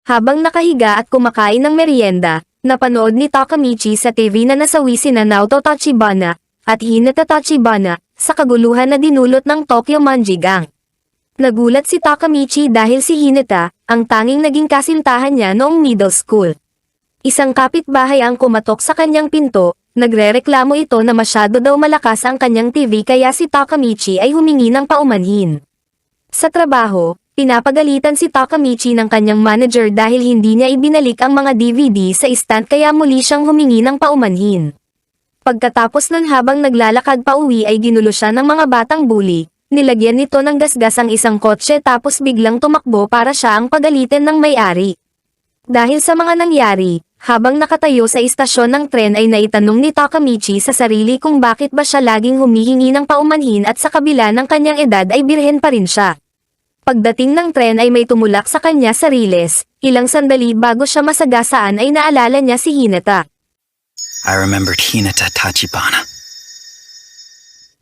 Habang nakahiga at kumakain ng merienda, napanood ni Takamichi sa TV na nasawi sina Naoto Tachibana at Hinata Tachibana sa kaguluhan na dinulot ng Tokyo Manji Gang. Nagulat si Takamichi dahil si Hinata ang tanging naging kasintahan niya noong middle school. Isang kapitbahay ang kumatok sa kanyang pinto, nagrereklamo ito na masyado daw malakas ang kanyang TV kaya si Takamichi ay humingi ng paumanhin. Sa trabaho, pinapagalitan si Takamichi ng kanyang manager dahil hindi niya ibinalik ang mga DVD sa stand kaya muli siyang humingi ng paumanhin. Pagkatapos nun habang naglalakad pa uwi ay ginulo siya ng mga batang bully, nilagyan nito ng gasgas ang isang kotse tapos biglang tumakbo para siya ang pagalitin ng may-ari. Dahil sa mga nangyari, habang nakatayo sa istasyon ng tren ay naitanong ni Takamichi sa sarili kung bakit ba siya laging humihingi ng paumanhin at sa kabila ng kanyang edad ay birhen pa rin siya. Pagdating ng tren ay may tumulak sa kanya sa riles, ilang sandali bago siya masagasaan ay naalala niya si Hinata. I remembered Hinata Tachibana.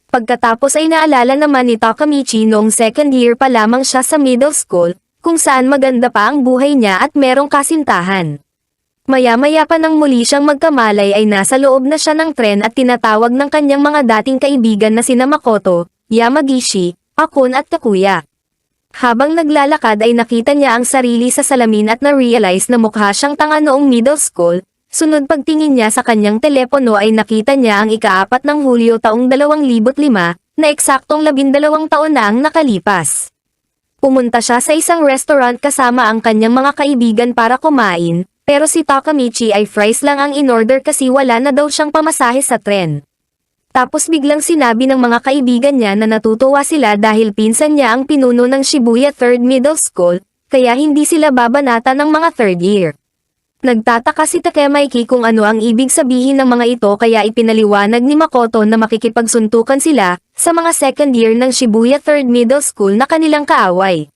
Pagkatapos ay naalala naman ni Takamichi noong second year pa lamang siya sa middle school, kung saan maganda pa ang buhay niya at merong kasintahan. Maya-maya pa nang muli siyang magkamalay ay nasa loob na siya ng tren at tinatawag ng kanyang mga dating kaibigan na sina Makoto, Yamagishi, Akon at Takuya. Habang naglalakad ay nakita niya ang sarili sa salamin at na-realize na mukha siyang tanga noong middle school. Sunod pagtingin niya sa kanyang telepono ay nakita niya ang ika-4 ng Hulyo taong 2005, na eksaktong 12 taon na ang nakalipas. Pumunta siya sa isang restaurant kasama ang kanyang mga kaibigan para kumain, pero si Takamichi ay fries lang ang in-order kasi wala na daw siyang pamasahe sa tren. Tapos biglang sinabi ng mga kaibigan niya na natutuwa sila dahil pinsan niya ang pinuno ng Shibuya 3rd Middle School, kaya hindi sila babanata ng mga 3rd year. Nagtataka si Takemichi kung ano ang ibig sabihin ng mga ito kaya ipinaliwanag ni Makoto na makikipagsuntukan sila sa mga second year ng Shibuya 3rd Middle School na kanilang kaaway.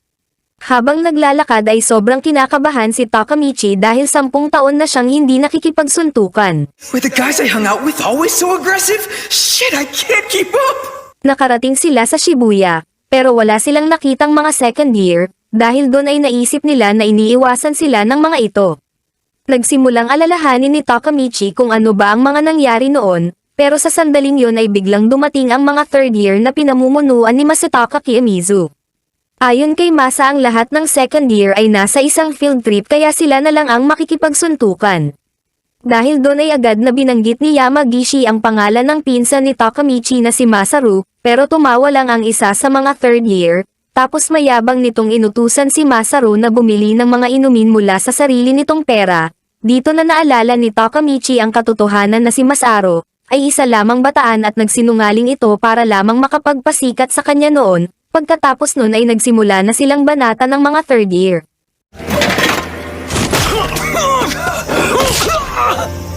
Habang naglalakad ay sobrang kinakabahan si Takamichi dahil 10 taon na siyang hindi nakikipagsuntukan. Were the guys I hung out with always so aggressive? Shit, I can't keep up! Nakarating sila sa Shibuya, pero wala silang nakitang mga second year, dahil doon ay naisip nila na iniiwasan sila ng mga ito. Nagsimulang alalahanin ni Takamichi kung ano ba ang mga nangyari noon, pero sa sandaling yon ay biglang dumating ang mga third year na pinamumunuan ni Masataka Kiyomizu. Ayon kay Masa ang lahat ng second year ay nasa isang field trip kaya sila na lang ang makikipagsuntukan. Dahil doon ay agad na binanggit ni Yamagishi ang pangalan ng pinsan ni Takamichi na si Masaru, pero tumawa lang ang isa sa mga third year, tapos mayabang nitong inutusan si Masaru na bumili ng mga inumin mula sa sarili nitong pera. Dito na naalala ni Takamichi ang katotohanan na si Masaru ay isa lamang bataan at nagsinungaling ito para lamang makapagpasikat sa kanya noon, pagkatapos nun ay nagsimula na silang banata ng mga third year.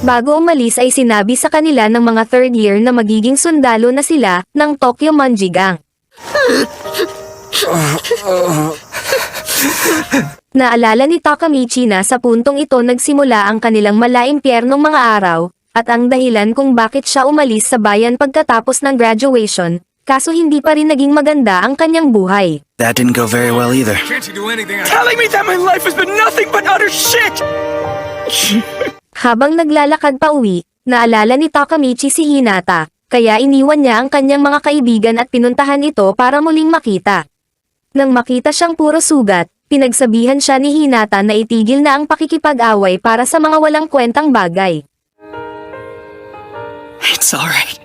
Bago umalis ay sinabi sa kanila ng mga third year na magiging sundalo na sila ng Tokyo Manji Gang. Naalala ni Takamichi na sa puntong ito nagsimula ang kanilang malaimpyernong mga araw, at ang dahilan kung bakit siya umalis sa bayan pagkatapos ng graduation, kaso hindi pa rin naging maganda ang kanyang buhay. That didn't go very well either. Can't you do anything? Telling me that my life has been nothing but utter shit! Habang naglalakad pa uwi, naalala ni Takamichi si Hinata, kaya iniwan niya ang kanyang mga kaibigan at pinuntahan ito para muling makita. Nang makita siyang puro sugat, pinagsabihan siya ni Hinata na itigil na ang pakikipag-away para sa mga walang kwentang bagay. It's alright.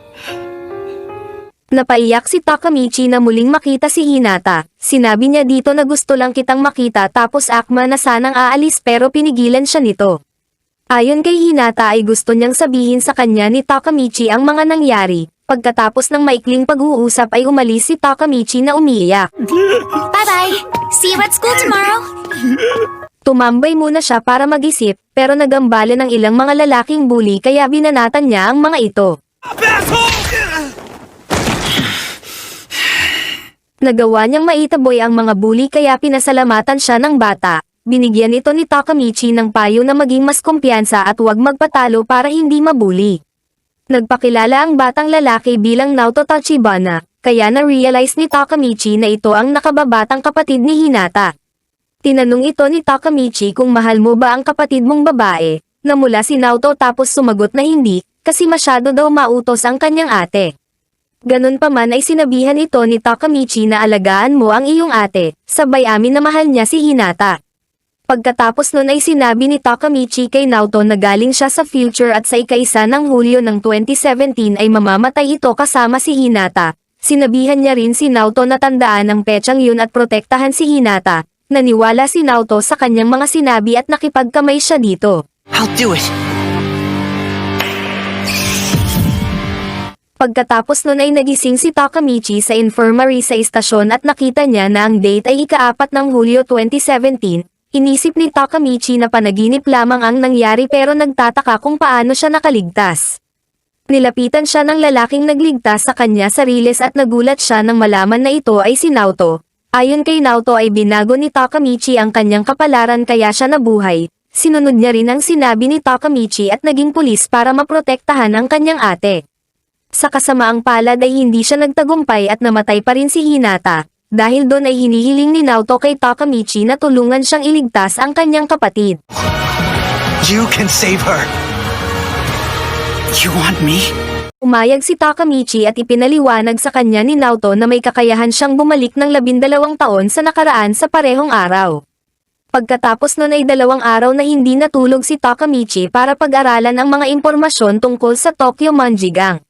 Napaiyak si Takamichi na muling makita si Hinata. Sinabi niya dito na gusto lang kitang makita tapos akma na sanang aalis pero pinigilan siya nito. Ayon kay Hinata ay gusto niyang sabihin sa kanya ni Takamichi ang mga nangyari. Pagkatapos ng maikling pag-uusap ay umalis si Takamichi na umiiyak. Bye-bye! See you at school tomorrow! Tumambay muna siya para mag-isip, pero nagambala ng ilang mga lalaking bully kaya binanatan niya ang mga ito. Nagawa niyang maitaboy ang mga bully kaya pinasalamatan siya ng bata. Binigyan ito ni Takamichi ng payo na maging mas kumpiyansa at huwag magpatalo para hindi mabuli. Nagpakilala ang batang lalaki bilang Naoto Tachibana, kaya na-realize ni Takamichi na ito ang nakababatang kapatid ni Hinata. Tinanong ito ni Takamichi kung mahal mo ba ang kapatid mong babae, na mula si Naoto tapos sumagot na hindi, kasi masyado daw mautos ang kanyang ate. Ganun pa man ay sinabihan ito ni Takamichi na alagaan mo ang iyong ate, sabay amin na mahal niya si Hinata. Pagkatapos nun ay sinabi ni Takamichi kay Naoto na galing siya sa future at sa ika-1 ng Hulyo ng 2017 ay mamamatay ito kasama si Hinata. Sinabihan niya rin si Naoto na tandaan ang petsang yun at protektahan si Hinata. Naniwala si Naoto sa kanyang mga sinabi at nakipagkamay siya dito. I'll do it. Pagkatapos nun ay nagising si Takamichi sa infirmary sa istasyon at nakita niya na ang date ay ika-4 ng Hulyo 2017. Inisip ni Takamichi na panaginip lamang ang nangyari pero nagtataka kung paano siya nakaligtas. Nilapitan siya ng lalaking nagligtas sa kanya sa riles at nagulat siya nang malaman na ito ay si Naoto. Ayon kay Naoto ay binago ni Takamichi ang kanyang kapalaran kaya siya nabuhay. Sinunod niya rin ang sinabi ni Takamichi at naging pulis para maprotektahan ang kanyang ate. Sa kasamaang palad ay hindi siya nagtagumpay at namatay pa rin si Hinata. Dahil doon ay hinihiling ni Naoto kay Takamichi na tulungan siyang iligtas ang kanyang kapatid. You can save her. You want me? Umayag si Takamichi at ipinaliwanag sa kanya ni Naoto na may kakayahan siyang bumalik ng 12 taon sa nakaraan sa parehong araw. Pagkatapos nun ay 2 araw na hindi natulog si Takamichi para pag-aralan ang mga impormasyon tungkol sa Tokyo Manjigang.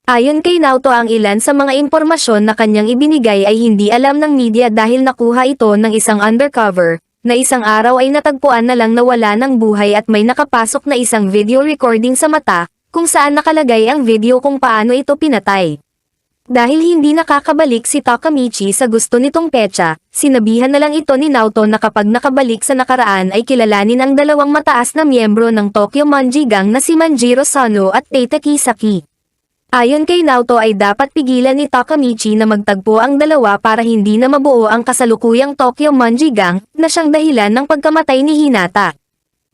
Ayon kay Naoto ang ilan sa mga impormasyon na kanyang ibinigay ay hindi alam ng media dahil nakuha ito ng isang undercover, na isang araw ay natagpuan na lang na wala ng buhay at may nakapasok na isang video recording sa mata, kung saan nakalagay ang video kung paano ito pinatay. Dahil hindi nakakabalik si Takamichi sa gusto nitong petsa, sinabihan na lang ito ni Naoto na kapag nakabalik sa nakaraan ay kilalanin ang 2 mataas na miyembro ng Tokyo Manjigang na si Manjiro Sano at Teita Kisaki. Ayon kay Naoto ay dapat pigilan ni Takamichi na magtagpo ang dalawa para hindi na mabuo ang kasalukuyang Tokyo Manjigang na siyang dahilan ng pagkamatay ni Hinata.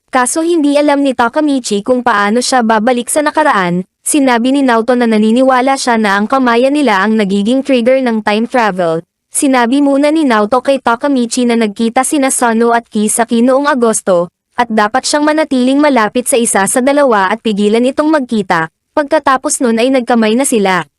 Kaso hindi alam ni Takamichi kung paano siya babalik sa nakaraan. Sinabi ni Naoto na naniniwala siya na ang kamayan nila ang nagiging trigger ng time travel. Sinabi muna ni Naoto kay Takamichi na nagkita sina Sano at Kisaki noong Agosto, at dapat siyang manatiling malapit sa isa sa dalawa at pigilan itong magkita. Pagkatapos nun ay nagkamay na sila.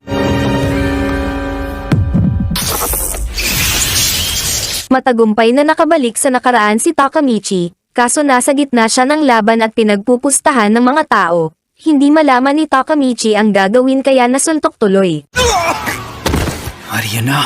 Matagumpay na nakabalik sa nakaraan si Takamichi, kaso nasa gitna siya ng laban at pinagpupustahan ng mga tao. Hindi malaman ni Takamichi ang gagawin kaya nasuntok tuloy. What do you know?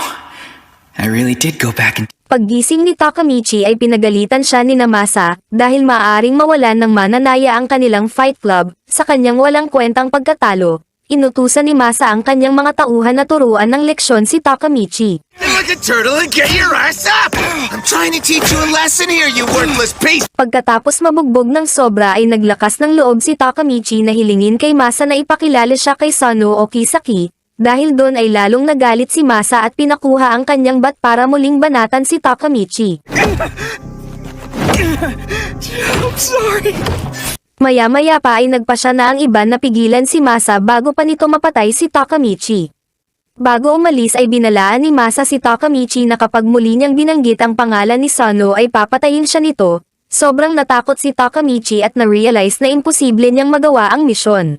I really did go back and... Paggising ni Takamichi ay pinagalitan siya ni Masa dahil maaaring mawalan ng mananaya ang kanilang fight club sa kanyang walang kwentang pagkatalo. Inutusan ni Masa ang kanyang mga tauhan na turuan ng leksyon si Takamichi. Like a turtle and get your ass up! I'm trying to teach you a lesson here, you worthless piece! Pagkatapos mabugbog ng sobra ay naglakas ng loob si Takamichi na hilingin kay Masa na ipakilala siya kay Sano o Kisaki. Dahil doon ay lalong nagalit si Masa at pinakuha ang kanyang bat para muling banatan si Takamichi. I'm sorry. Maya-maya pa ay nagpasya na ang iba na pigilan si Masa bago pa nito mapatay si Takamichi. Bago umalis ay binalaan ni Masa si Takamichi na kapag muli niyang binanggit ang pangalan ni Sano ay papatayin siya nito. Sobrang natakot si Takamichi at na-realize na imposible niyang magawa ang misyon.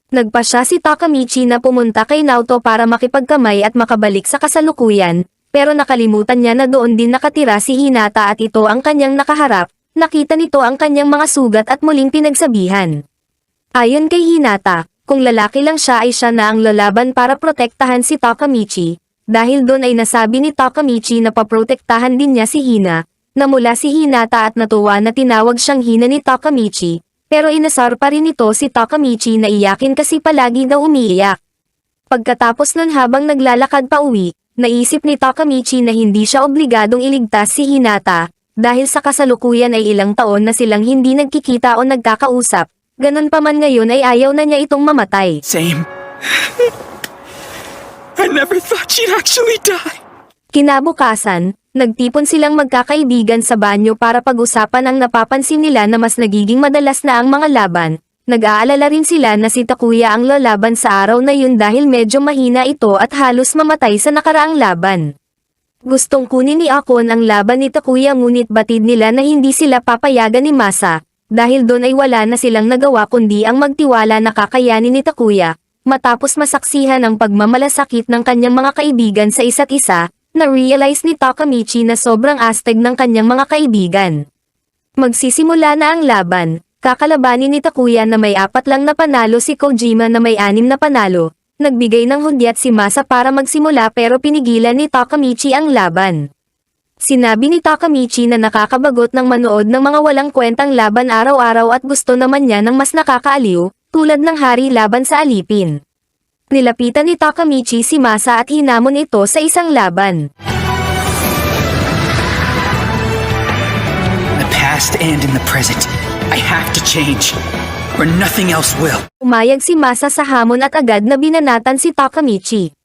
Nagpasya si Takamichi na pumunta kay Naoto para makipagkamay at makabalik sa kasalukuyan, pero nakalimutan niya na doon din nakatira si Hinata at ito ang kanyang nakaharap. Nakita nito ang kanyang mga sugat at muling pinagsabihan. Ayon kay Hinata, kung lalaki lang siya ay siya na ang lalaban para protektahan si Takamichi, dahil doon ay nasabi ni Takamichi na paprotektahan din niya si Hina, na mula si Hinata at natuwa na tinawag siyang Hina ni Takamichi. Pero inasar pa rin ito si Takamichi na iyakin kasi palagi daw umiiyak. Pagkatapos nun habang naglalakad pa uwi, naisip ni Takamichi na hindi siya obligadong iligtas si Hinata, dahil sa kasalukuyan ay ilang taon na silang hindi nagkikita o nagkakausap, ganun pa man ngayon ay ayaw na niya itong mamatay. Same. I never thought she'd actually die. Kinabukasan, nagtipon silang magkakaibigan sa banyo para pag-usapan ang napapansin nila na mas nagiging madalas na ang mga laban. Nag-aalala rin sila na si Takuya ang lalaban sa araw na yun dahil medyo mahina ito at halos mamatay sa nakaraang laban. Gustong kunin ni Akon ang laban ni Takuya ngunit batid nila na hindi sila papayagan ni Masa, dahil doon ay wala na silang nagawa kundi ang magtiwala na kakayanin ni Takuya, matapos masaksihan ang pagmamalasakit ng kanyang mga kaibigan sa isa't isa, na-realize ni Takamichi na sobrang astig ng kanyang mga kaibigan. Magsisimula na ang laban, kakalabanin ni Takuya na may 4 lang na panalo si Kojima na may 6 na panalo. Nagbigay ng hudyat si Masa para magsimula pero pinigilan ni Takamichi ang laban. Sinabi ni Takamichi na nakakabagot ng manood ng mga walang kwentang laban araw-araw at gusto naman niya ng mas nakakaaliw, tulad ng hari laban sa alipin. Nilapitan ni Takamichi si Masa at hinamon ito sa isang laban. In the past and in the present, I have to change, or nothing else will. Umayag si Masa sa hamon at agad na binanatan si Takamichi.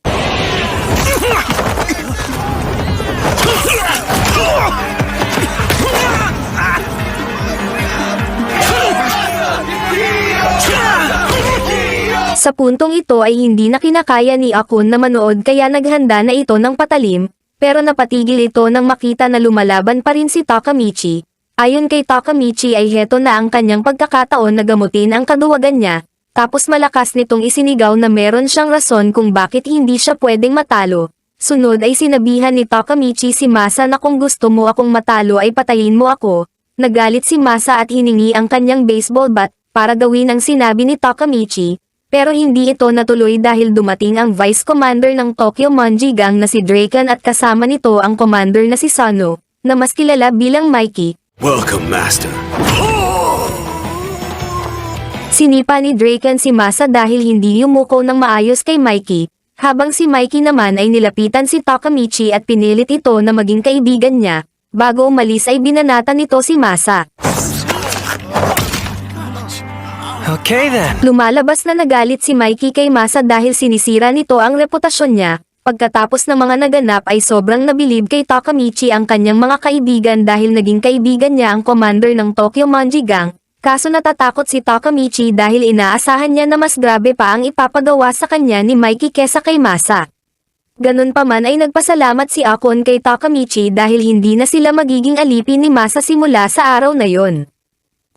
Sa puntong ito ay hindi na kinakaya ni Akon na manood kaya naghanda na ito ng patalim, pero napatigil ito nang makita na lumalaban pa rin si Takamichi. Ayon kay Takamichi ay heto na ang kanyang pagkakataon na gamutin ang kaduwagan niya, tapos malakas nitong isinigaw na meron siyang rason kung bakit hindi siya pwedeng matalo. Sunod ay sinabihan ni Takamichi si Masa na kung gusto mo akong matalo ay patayin mo ako. Nagalit si Masa at hiningi ang kanyang baseball bat para gawin ang sinabi ni Takamichi, pero hindi ito natuloy dahil dumating ang Vice Commander ng Tokyo Manji Gang na si Draken at kasama nito ang Commander na si Sano, na mas kilala bilang Mikey. Welcome, Master. Sinipa ni Draken si Masa dahil hindi yumuko ng maayos kay Mikey, habang si Mikey naman ay nilapitan si Takamichi at pinilit ito na maging kaibigan niya. Bago umalis ay binanatan nito si Masa. Okay then. Lumalabas na nagalit si Mikey kay Masa dahil sinisira nito ang reputasyon niya. Pagkatapos ng mga naganap ay sobrang nabilib kay Takamichi ang kanyang mga kaibigan dahil naging kaibigan niya ang commander ng Tokyo Manji Gang, kaso natatakot si Takamichi dahil inaasahan niya na mas grabe pa ang ipapagawa sa kanya ni Mikey kesa kay Masa. Ganun pa man ay nagpasalamat si Akon kay Takamichi dahil hindi na sila magiging alipin ni Masa simula sa araw na yon.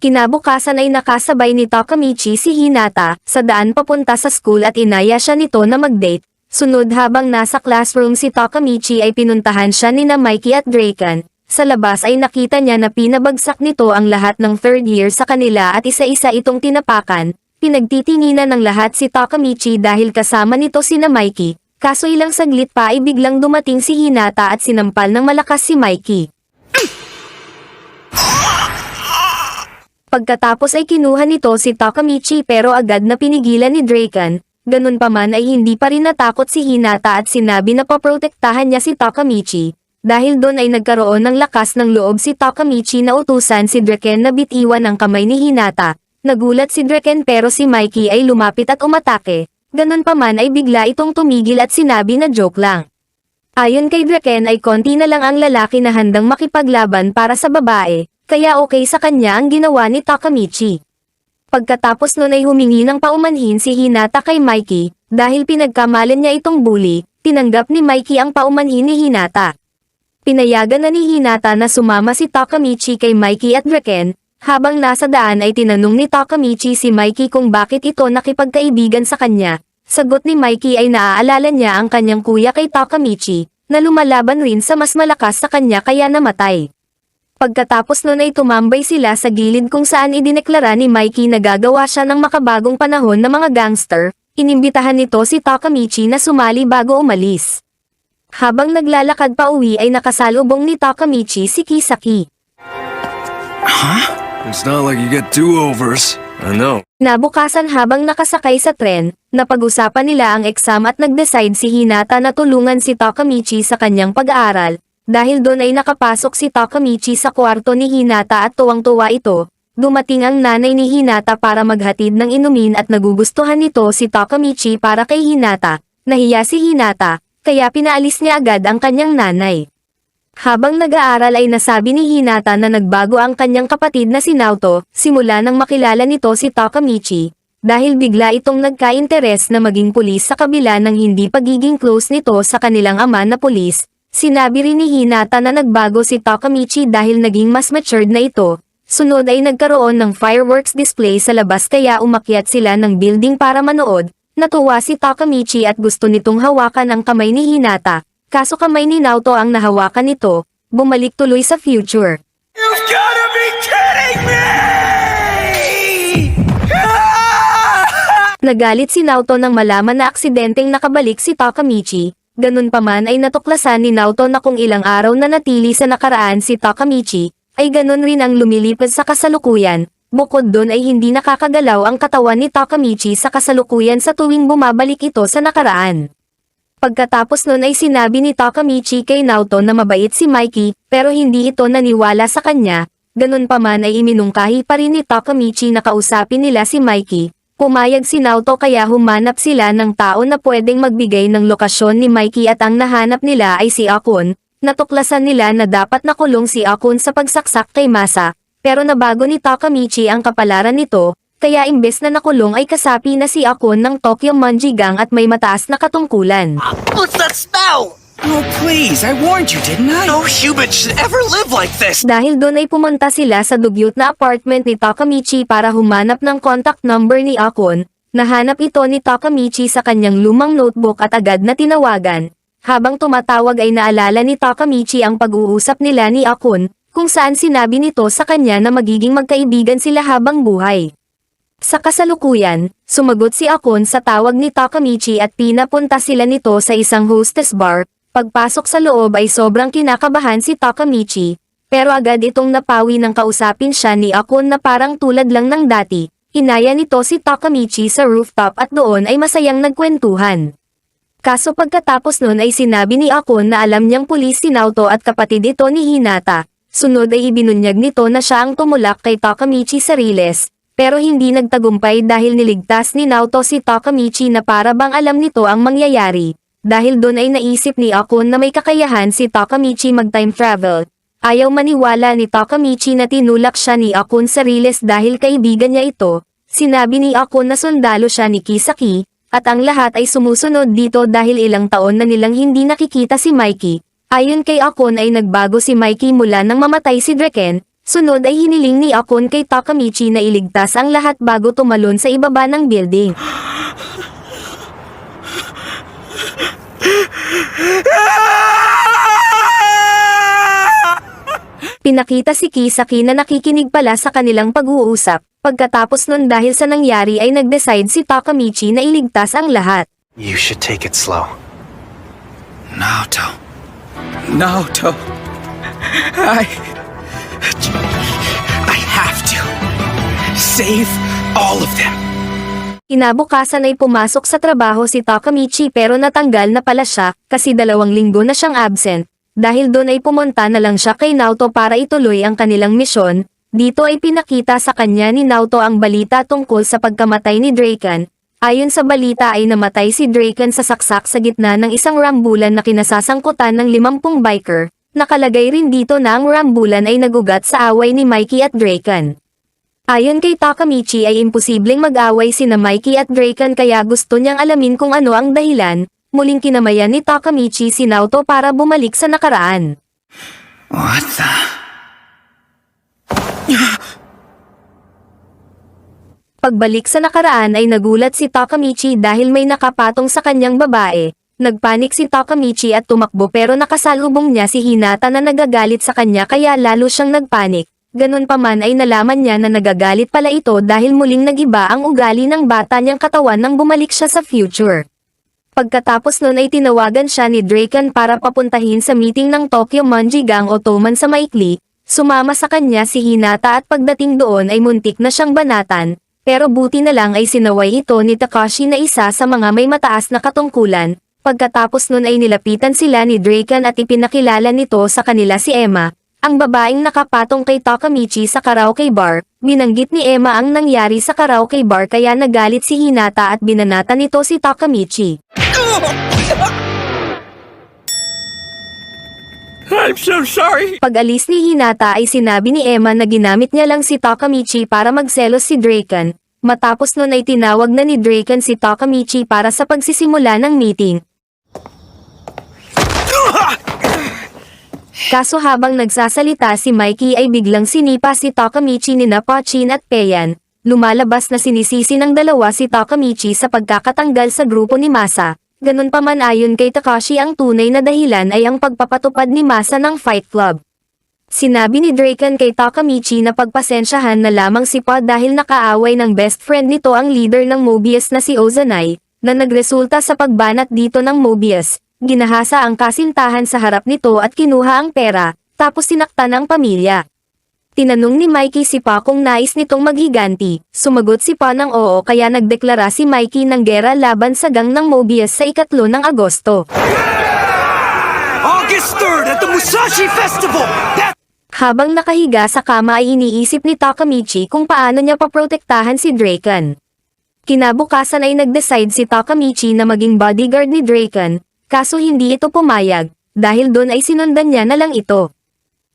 Kinabukasan ay nakasabay ni Takamichi si Hinata sa daan papunta sa school at inaya siya nito na mag-date. Sunod habang nasa classroom si Takamichi ay pinuntahan siya ni na Mikey at Draken. Sa labas ay nakita niya na pinabagsak nito ang lahat ng 3rd year sa kanila at isa-isa itong tinapakan. Pinagtitinginan ng lahat si Takamichi dahil kasama nito si na Mikey, kaso ilang saglit pa ay biglang dumating si Hinata at sinampal ng malakas si Mikey. Pagkatapos ay kinuha nito si Takamichi pero agad na pinigilan ni Draken. Ganun pa man ay hindi pa rin natakot si Hinata at sinabi na paprotektahan niya si Takamichi. Dahil doon ay nagkaroon ng lakas ng loob si Takamichi na utusan si Draken na bitiwan ang kamay ni Hinata. Nagulat si Draken pero si Mikey ay lumapit at umatake. Ganun pa man ay bigla itong tumigil at sinabi na joke lang. Ayon kay Draken ay konti na lang ang lalaki na handang makipaglaban para sa babae, kaya okay sa kanya ang ginawa ni Takamichi. Pagkatapos nun ay humingi ng paumanhin si Hinata kay Mikey, dahil pinagkamalan niya itong bully, tinanggap ni Mikey ang paumanhin ni Hinata. Pinayagan na ni Hinata na sumama si Takamichi kay Mikey at Draken, habang nasa daan ay tinanong ni Takamichi si Mikey kung bakit ito nakipagkaibigan sa kanya. Sagot ni Mikey ay naaalala niya ang kanyang kuya kay Takamichi, na lumalaban rin sa mas malakas sa kanya kaya namatay. Pagkatapos nun ay tumambay sila sa gilid kung saan idineklara ni Mikey na gagawa siya ng makabagong panahon na mga gangster, inimbitahan nito si Takamichi na sumali bago umalis. Habang naglalakad pa uwi ay nakasalubong ni Takamichi si Kisaki. Huh? It's not like you get do-overs. I know. Nabukasan habang nakasakay sa tren, napag-usapan nila ang exam at nag-decide si Hinata na tulungan si Takamichi sa kanyang pag-aaral. Dahil doon ay nakapasok si Takamichi sa kwarto ni Hinata at tuwang-tuwa ito, dumating ang nanay ni Hinata para maghatid ng inumin at nagugustuhan nito si Takamichi para kay Hinata. Nahiya si Hinata, kaya pinaalis niya agad ang kanyang nanay. Habang nag-aaral ay nasabi ni Hinata na nagbago ang kanyang kapatid na si Naoto, simula nang makilala nito si Takamichi, dahil bigla itong nagka-interes na maging pulis sa kabila ng hindi pagiging close nito sa kanilang ama na pulis. Sinabi rin ni Hinata na nagbago si Takamichi dahil naging mas matured na ito. Sunod ay nagkaroon ng fireworks display sa labas kaya umakyat sila ng building para manood. Natuwa si Takamichi at gusto nitong hawakan ang kamay ni Hinata. Kaso kamay ni Naoto ang nahawakan nito, bumalik tuloy sa future. You've gotta be kidding me! Nagalit si Naoto nang malaman na aksidenteng nakabalik si Takamichi. Ganun pa man ay natuklasan ni Naoto na kung ilang araw na natili sa nakaraan si Takamichi, ay ganun rin ang lumilipad sa kasalukuyan. Bukod doon ay hindi nakakagalaw ang katawan ni Takamichi sa kasalukuyan sa tuwing bumabalik ito sa nakaraan. Pagkatapos nun ay sinabi ni Takamichi kay Naoto na mabait si Mikey, pero hindi ito naniwala sa kanya. Ganun pa man ay iminungkahi pa rin ni Takamichi na kausapin nila si Mikey. Pumayag si Naoto kaya humanap sila ng tao na pwedeng magbigay ng lokasyon ni Mikey at ang nahanap nila ay si Akon. Natuklasan nila na dapat nakulong si Akon sa pagsaksak kay Masa, pero nabago ni Takamichi ang kapalaran nito, kaya imbes na nakulong ay kasapi na si Akon ng Tokyo Manji Gang at may mataas na katungkulan. What's that smell? Oh, please, I warned you, didn't I? No human should ever live like this. Dahil doon ay pumunta sila sa dugyot na apartment ni Takamichi para humanap ng contact number ni Akon. Nahanap ito ni Takamichi sa kanyang lumang notebook at agad na tinawagan. Habang tumatawag ay naalala ni Takamichi ang pag-uusap nila ni Akon, kung saan sinabi nito sa kanya na magiging magkaibigan sila habang buhay. Sa kasalukuyan, sumagot si Akon sa tawag ni Takamichi at pinapunta sila nito sa isang hostess bar. Pagpasok sa loob ay sobrang kinakabahan si Takamichi, pero agad itong napawi nang kausapin siya ni Akon na parang tulad lang ng dati. Hinaya nito si Takamichi sa rooftop at doon ay masayang nagkwentuhan. Kaso pagkatapos nun ay sinabi ni Akon na alam niyang pulis si Naoto at kapatid ito ni Hinata. Sunod ay ibinunyag nito na siya ang tumulak kay Takamichi sa riles, pero hindi nagtagumpay dahil niligtas ni Naoto si Takamichi na para bang alam nito ang mangyayari. Dahil doon ay naisip ni Akon na may kakayahan si Takamichi mag-time travel. Ayaw maniwala ni Takamichi na tinulak siya ni Akon sa riles dahil kaibigan niya ito. Sinabi ni Akon na sundalo siya ni Kisaki, at ang lahat ay sumusunod dito dahil ilang taon na nilang hindi nakikita si Mikey. Ayon kay Akon ay nagbago si Mikey mula nang mamatay si Draken. Sunod ay hiniling ni Akon kay Takamichi na iligtas ang lahat bago tumalon sa ibaba ng building. Pinakita si Kisaki na nakikinig pala sa kanilang pag-uusap. Pagkatapos nun dahil sa nangyari ay nag-decide si Takamichi na iligtas ang lahat. You should take it slow. Naoto. Naoto. I have to save all of them. Kinabukasan ay pumasok sa trabaho si Takamichi pero natanggal na pala siya kasi 2 linggo na siyang absent. Dahil doon ay pumunta na lang siya kay Naoto para ituloy ang kanilang misyon. Dito ay pinakita sa kanya ni Naoto ang balita tungkol sa pagkamatay ni Draken. Ayon sa balita ay namatay si Draken sa saksak sa gitna ng isang rambulan na kinasasangkutan ng 50 biker. Nakalagay rin dito na ang rambulan ay nagugat sa away ni Mikey at Draken. Ayon kay Takamichi ay imposibleng mag-away sina Mikey at Draken kaya gusto niyang alamin kung ano ang dahilan. Muling kinamayan ni Takamichi si Naoto para bumalik sa nakaraan. What the? Pagbalik sa nakaraan ay nagulat si Takamichi dahil may nakapatong sa kanyang babae. Nagpanik si Takamichi at tumakbo pero nakasalubong niya si Hinata na nagagalit sa kanya kaya lalo siyang nagpanik. Ganun pa man ay nalaman niya na nagagalit pala ito dahil muling nagiba ang ugali ng bata niyang katawan nang bumalik siya sa future. Pagkatapos nun ay tinawagan siya ni Draken para papuntahin sa meeting ng Tokyo Manji Gang o Toman sa maikli. Sumama sa kanya si Hinata at pagdating doon ay muntik na siyang banatan, pero buti na lang ay sinaway ito ni Takashi na isa sa mga may mataas na katungkulan. Pagkatapos nun ay nilapitan sila ni Draken at ipinakilala nito sa kanila si Emma. Ang babaeng nakapatong kay Takamichi sa karaoke bar, binanggit ni Emma ang nangyari sa karaoke bar kaya nagalit si Hinata at binanata nito si Takamichi. I'm so sorry. Pag-alis ni Hinata ay sinabi ni Emma na ginamit niya lang si Takamichi para magselos si Draken. Matapos nun ay tinawag na ni Draken si Takamichi para sa pagsisimula ng meeting. Kaso habang nagsasalita si Mikey ay biglang sinipa si Takamichi ni Pachin at Peian. Lumalabas na sinisisi ng dalawa si Takamichi sa pagkakatanggal sa grupo ni Masa. Ganun pa man ayon kay Takashi ang tunay na dahilan ay ang pagpapatupad ni Masa ng Fight Club. Sinabi ni Draken kay Takamichi na pagpasensyahan na lamang si Pa dahil nakaaway ng best friend nito ang leader ng Mobius na si Ozanai, na nagresulta sa pagbanat dito ng Mobius. Ginahasa ang kasintahan sa harap nito at kinuha ang pera, tapos sinaktan ang pamilya. Tinanong ni Mikey si Pa kung nais nitong maghiganti. Sumagot si Pa ng oo kaya nagdeklara si Mikey ng gera laban sa gang ng Mobius sa 3 ng Agosto. August 3rd at the Musashi Festival! Habang nakahiga sa kama ay iniisip ni Takamichi kung paano niya paprotektahan si Draken. Kinabukasan ay nag-decide si Takamichi na maging bodyguard ni Draken, kaso hindi ito pumayag, dahil doon ay sinundan niya na lang ito.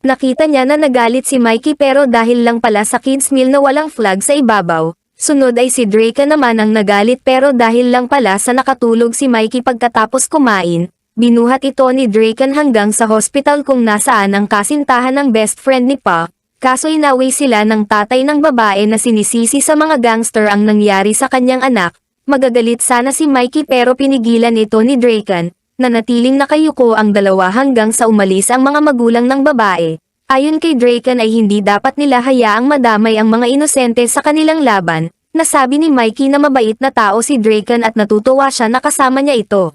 Nakita niya na nagalit si Mikey pero dahil lang pala sa kids meal na walang flag sa ibabaw, sunod ay si Draken naman ang nagalit pero dahil lang pala sa nakatulog si Mikey pagkatapos kumain, binuhat ito ni Draken hanggang sa hospital kung nasaan ang kasintahan ng best friend ni Pa, kaso inaway sila ng tatay ng babae na sinisisi sa mga gangster ang nangyari sa kanyang anak. Magagalit sana si Mikey pero pinigilan ito ni Draken, na natiling nakayuko ang dalawa hanggang sa umalis ang mga magulang ng babae. Ayon kay Draken ay hindi dapat nila hayaang madamay ang mga inosente sa kanilang laban, nasabi ni Mikey na mabait na tao si Draken at natutuwa siya na kasama niya ito.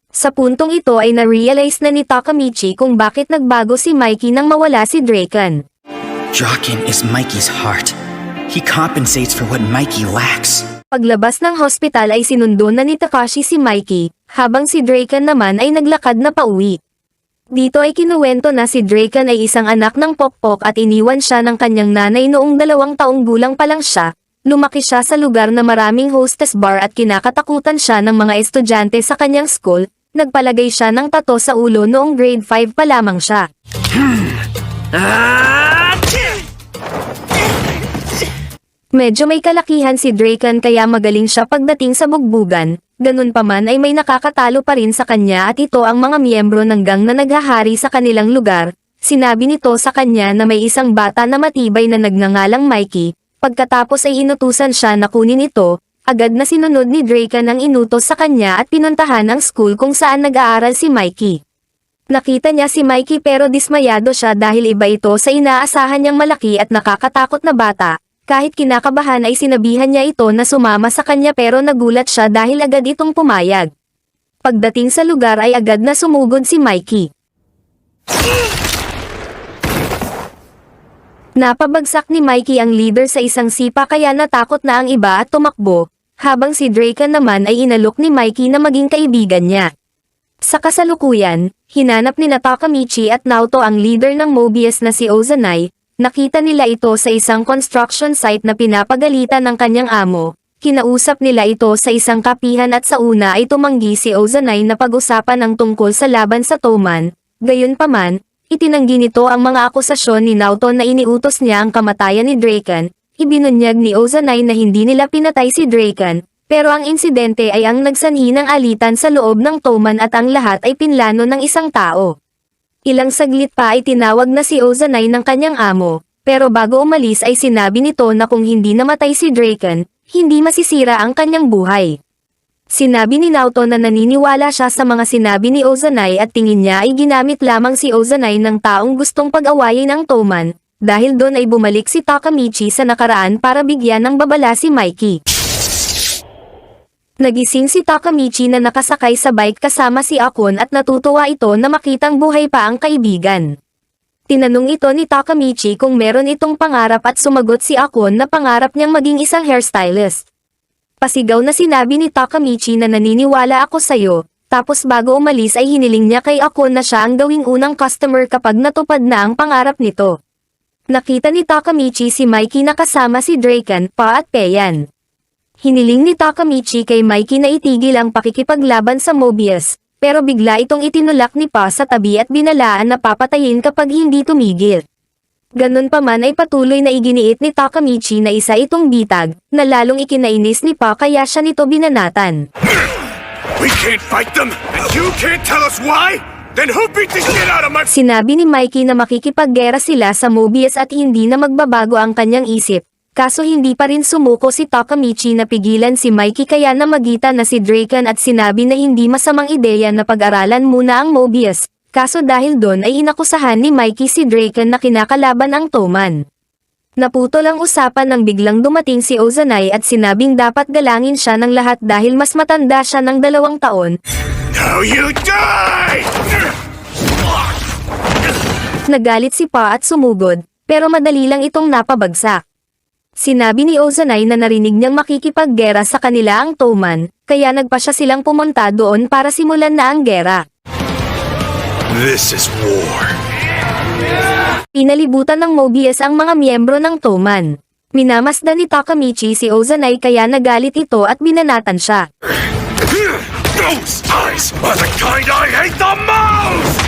Sa puntong ito ay na-realize na ni Takamichi kung bakit nagbago si Mikey nang mawala si Draken. Draken is Mikey's heart. He compensates for what Mikey lacks. Paglabas ng hospital ay sinundo na ni Takashi si Mikey, habang si Draken naman ay naglakad na pauwi. Dito ay kinuwento na si Draken ay isang anak ng Pokpok at iniwan siya ng kanyang nanay noong 2 taong gulang pa lang siya. Lumaki siya sa lugar na maraming hostess bar at kinakatakutan siya ng mga estudyante sa kanyang school. Nagpalagay siya ng tato sa ulo noong grade 5 pa lamang siya. Medyo may kalakihan si Draken kaya magaling siya pagdating sa bugbugan, ganun pa man ay may nakakatalo pa rin sa kanya at ito ang mga miyembro ng gang na naghahari sa kanilang lugar. Sinabi nito sa kanya na may isang bata na matibay na nagngangalang Mikey, pagkatapos ay inutusan siya na kunin ito, agad na sinunod ni Draken ang inutos sa kanya at pinuntahan ang school kung saan nag-aaral si Mikey. Nakita niya si Mikey pero dismayado siya dahil iba ito sa inaasahan niyang malaki at nakakatakot na bata. Kahit kinakabahan ay sinabihan niya ito na sumama sa kanya pero nagulat siya dahil agad itong pumayag. Pagdating sa lugar ay agad na sumugod si Mikey. Napabagsak ni Mikey ang leader sa isang sipa kaya natakot na ang iba at tumakbo, habang si Draken naman ay inalok ni Mikey na maging kaibigan niya. Sa kasalukuyan, hinanap ni Takamichi at Naoto ang leader ng Mobius na si Ozanai. Nakita nila ito sa isang construction site na pinapagalitan ng kanyang amo. Kinausap nila ito sa isang kapihan at sa una ay tumanggi si Ozanai na pag-usapan ang tungkol sa laban sa Toman. Gayunpaman, itinanggi nito ang mga akusasyon ni Naoto na iniutos niya ang kamatayan ni Draken. Ibinunyag ni Ozanai na hindi nila pinatay si Draken, pero ang insidente ay ang nagsanhi ng alitan sa loob ng Toman at ang lahat ay pinlano ng isang tao. Ilang saglit pa ay tinawag na si Ozanai ng kanyang amo, pero bago umalis ay sinabi nito na kung hindi namatay si Draken, hindi masisira ang kanyang buhay. Sinabi ni Naoto na naniniwala siya sa mga sinabi ni Ozanai at tingin niya ay ginamit lamang si Ozanai ng taong gustong pag-awayin ang Toman, dahil doon ay bumalik si Takamichi sa nakaraan para bigyan ng babala si Mikey. Nagising si Takamichi na nakasakay sa bike kasama si Akon at natutuwa ito na makitang buhay pa ang kaibigan. Tinanong ito ni Takamichi kung meron itong pangarap at sumagot si Akon na pangarap niyang maging isang hairstylist. Pasigaw na sinabi ni Takamichi na naniniwala ako sa'yo, tapos bago umalis ay hiniling niya kay Akon na siya ang gawing unang customer kapag natupad na ang pangarap nito. Nakita ni Takamichi si Mikey na kasama si Draken, Pa at Peian. Hiniling ni Takamichi kay Mikey na itigil ang pakikipaglaban sa Mobius, pero bigla itong itinulak ni Pa sa tabi at binalaan na papatayin kapag hindi tumigil. Ganun pa man ay patuloy na iginiit ni Takamichi na isa itong bitag, na lalong ikinainis ni Pa kaya siya nito binanatan. We can't fight them, and you can't tell us why? Then who beat the shit out of my... Sinabi ni Mikey na makikipaggera sila sa Mobius at hindi na magbabago ang kanyang isip. Kaso hindi pa rin sumuko si Takamichi na pigilan si Mikey kaya namagitan na si Draken at sinabi na hindi masamang ideya na pag-aralan muna ang Mobius. Kaso dahil doon ay inakusahan ni Mikey si Draken na kinakalaban ang Toman. Naputol ang usapan nang biglang dumating si Ozanai at sinabing dapat galangin siya ng lahat dahil mas matanda siya ng 2 taon. Now you die! Nagalit si Pa at sumugod, pero madali lang itong napabagsak. Sinabi ni Ozanai na narinig niyang makikipaggera sa kanila ang Toman, kaya nagpasya silang pumunta doon para simulan na ang gera. This is war. Pinalibutan ng Mobius ang mga miyembro ng Toman. Minamasdan ni Takamichi si Ozanai kaya nagalit ito at binanatan siya. Those eyes are the kind I hate the most!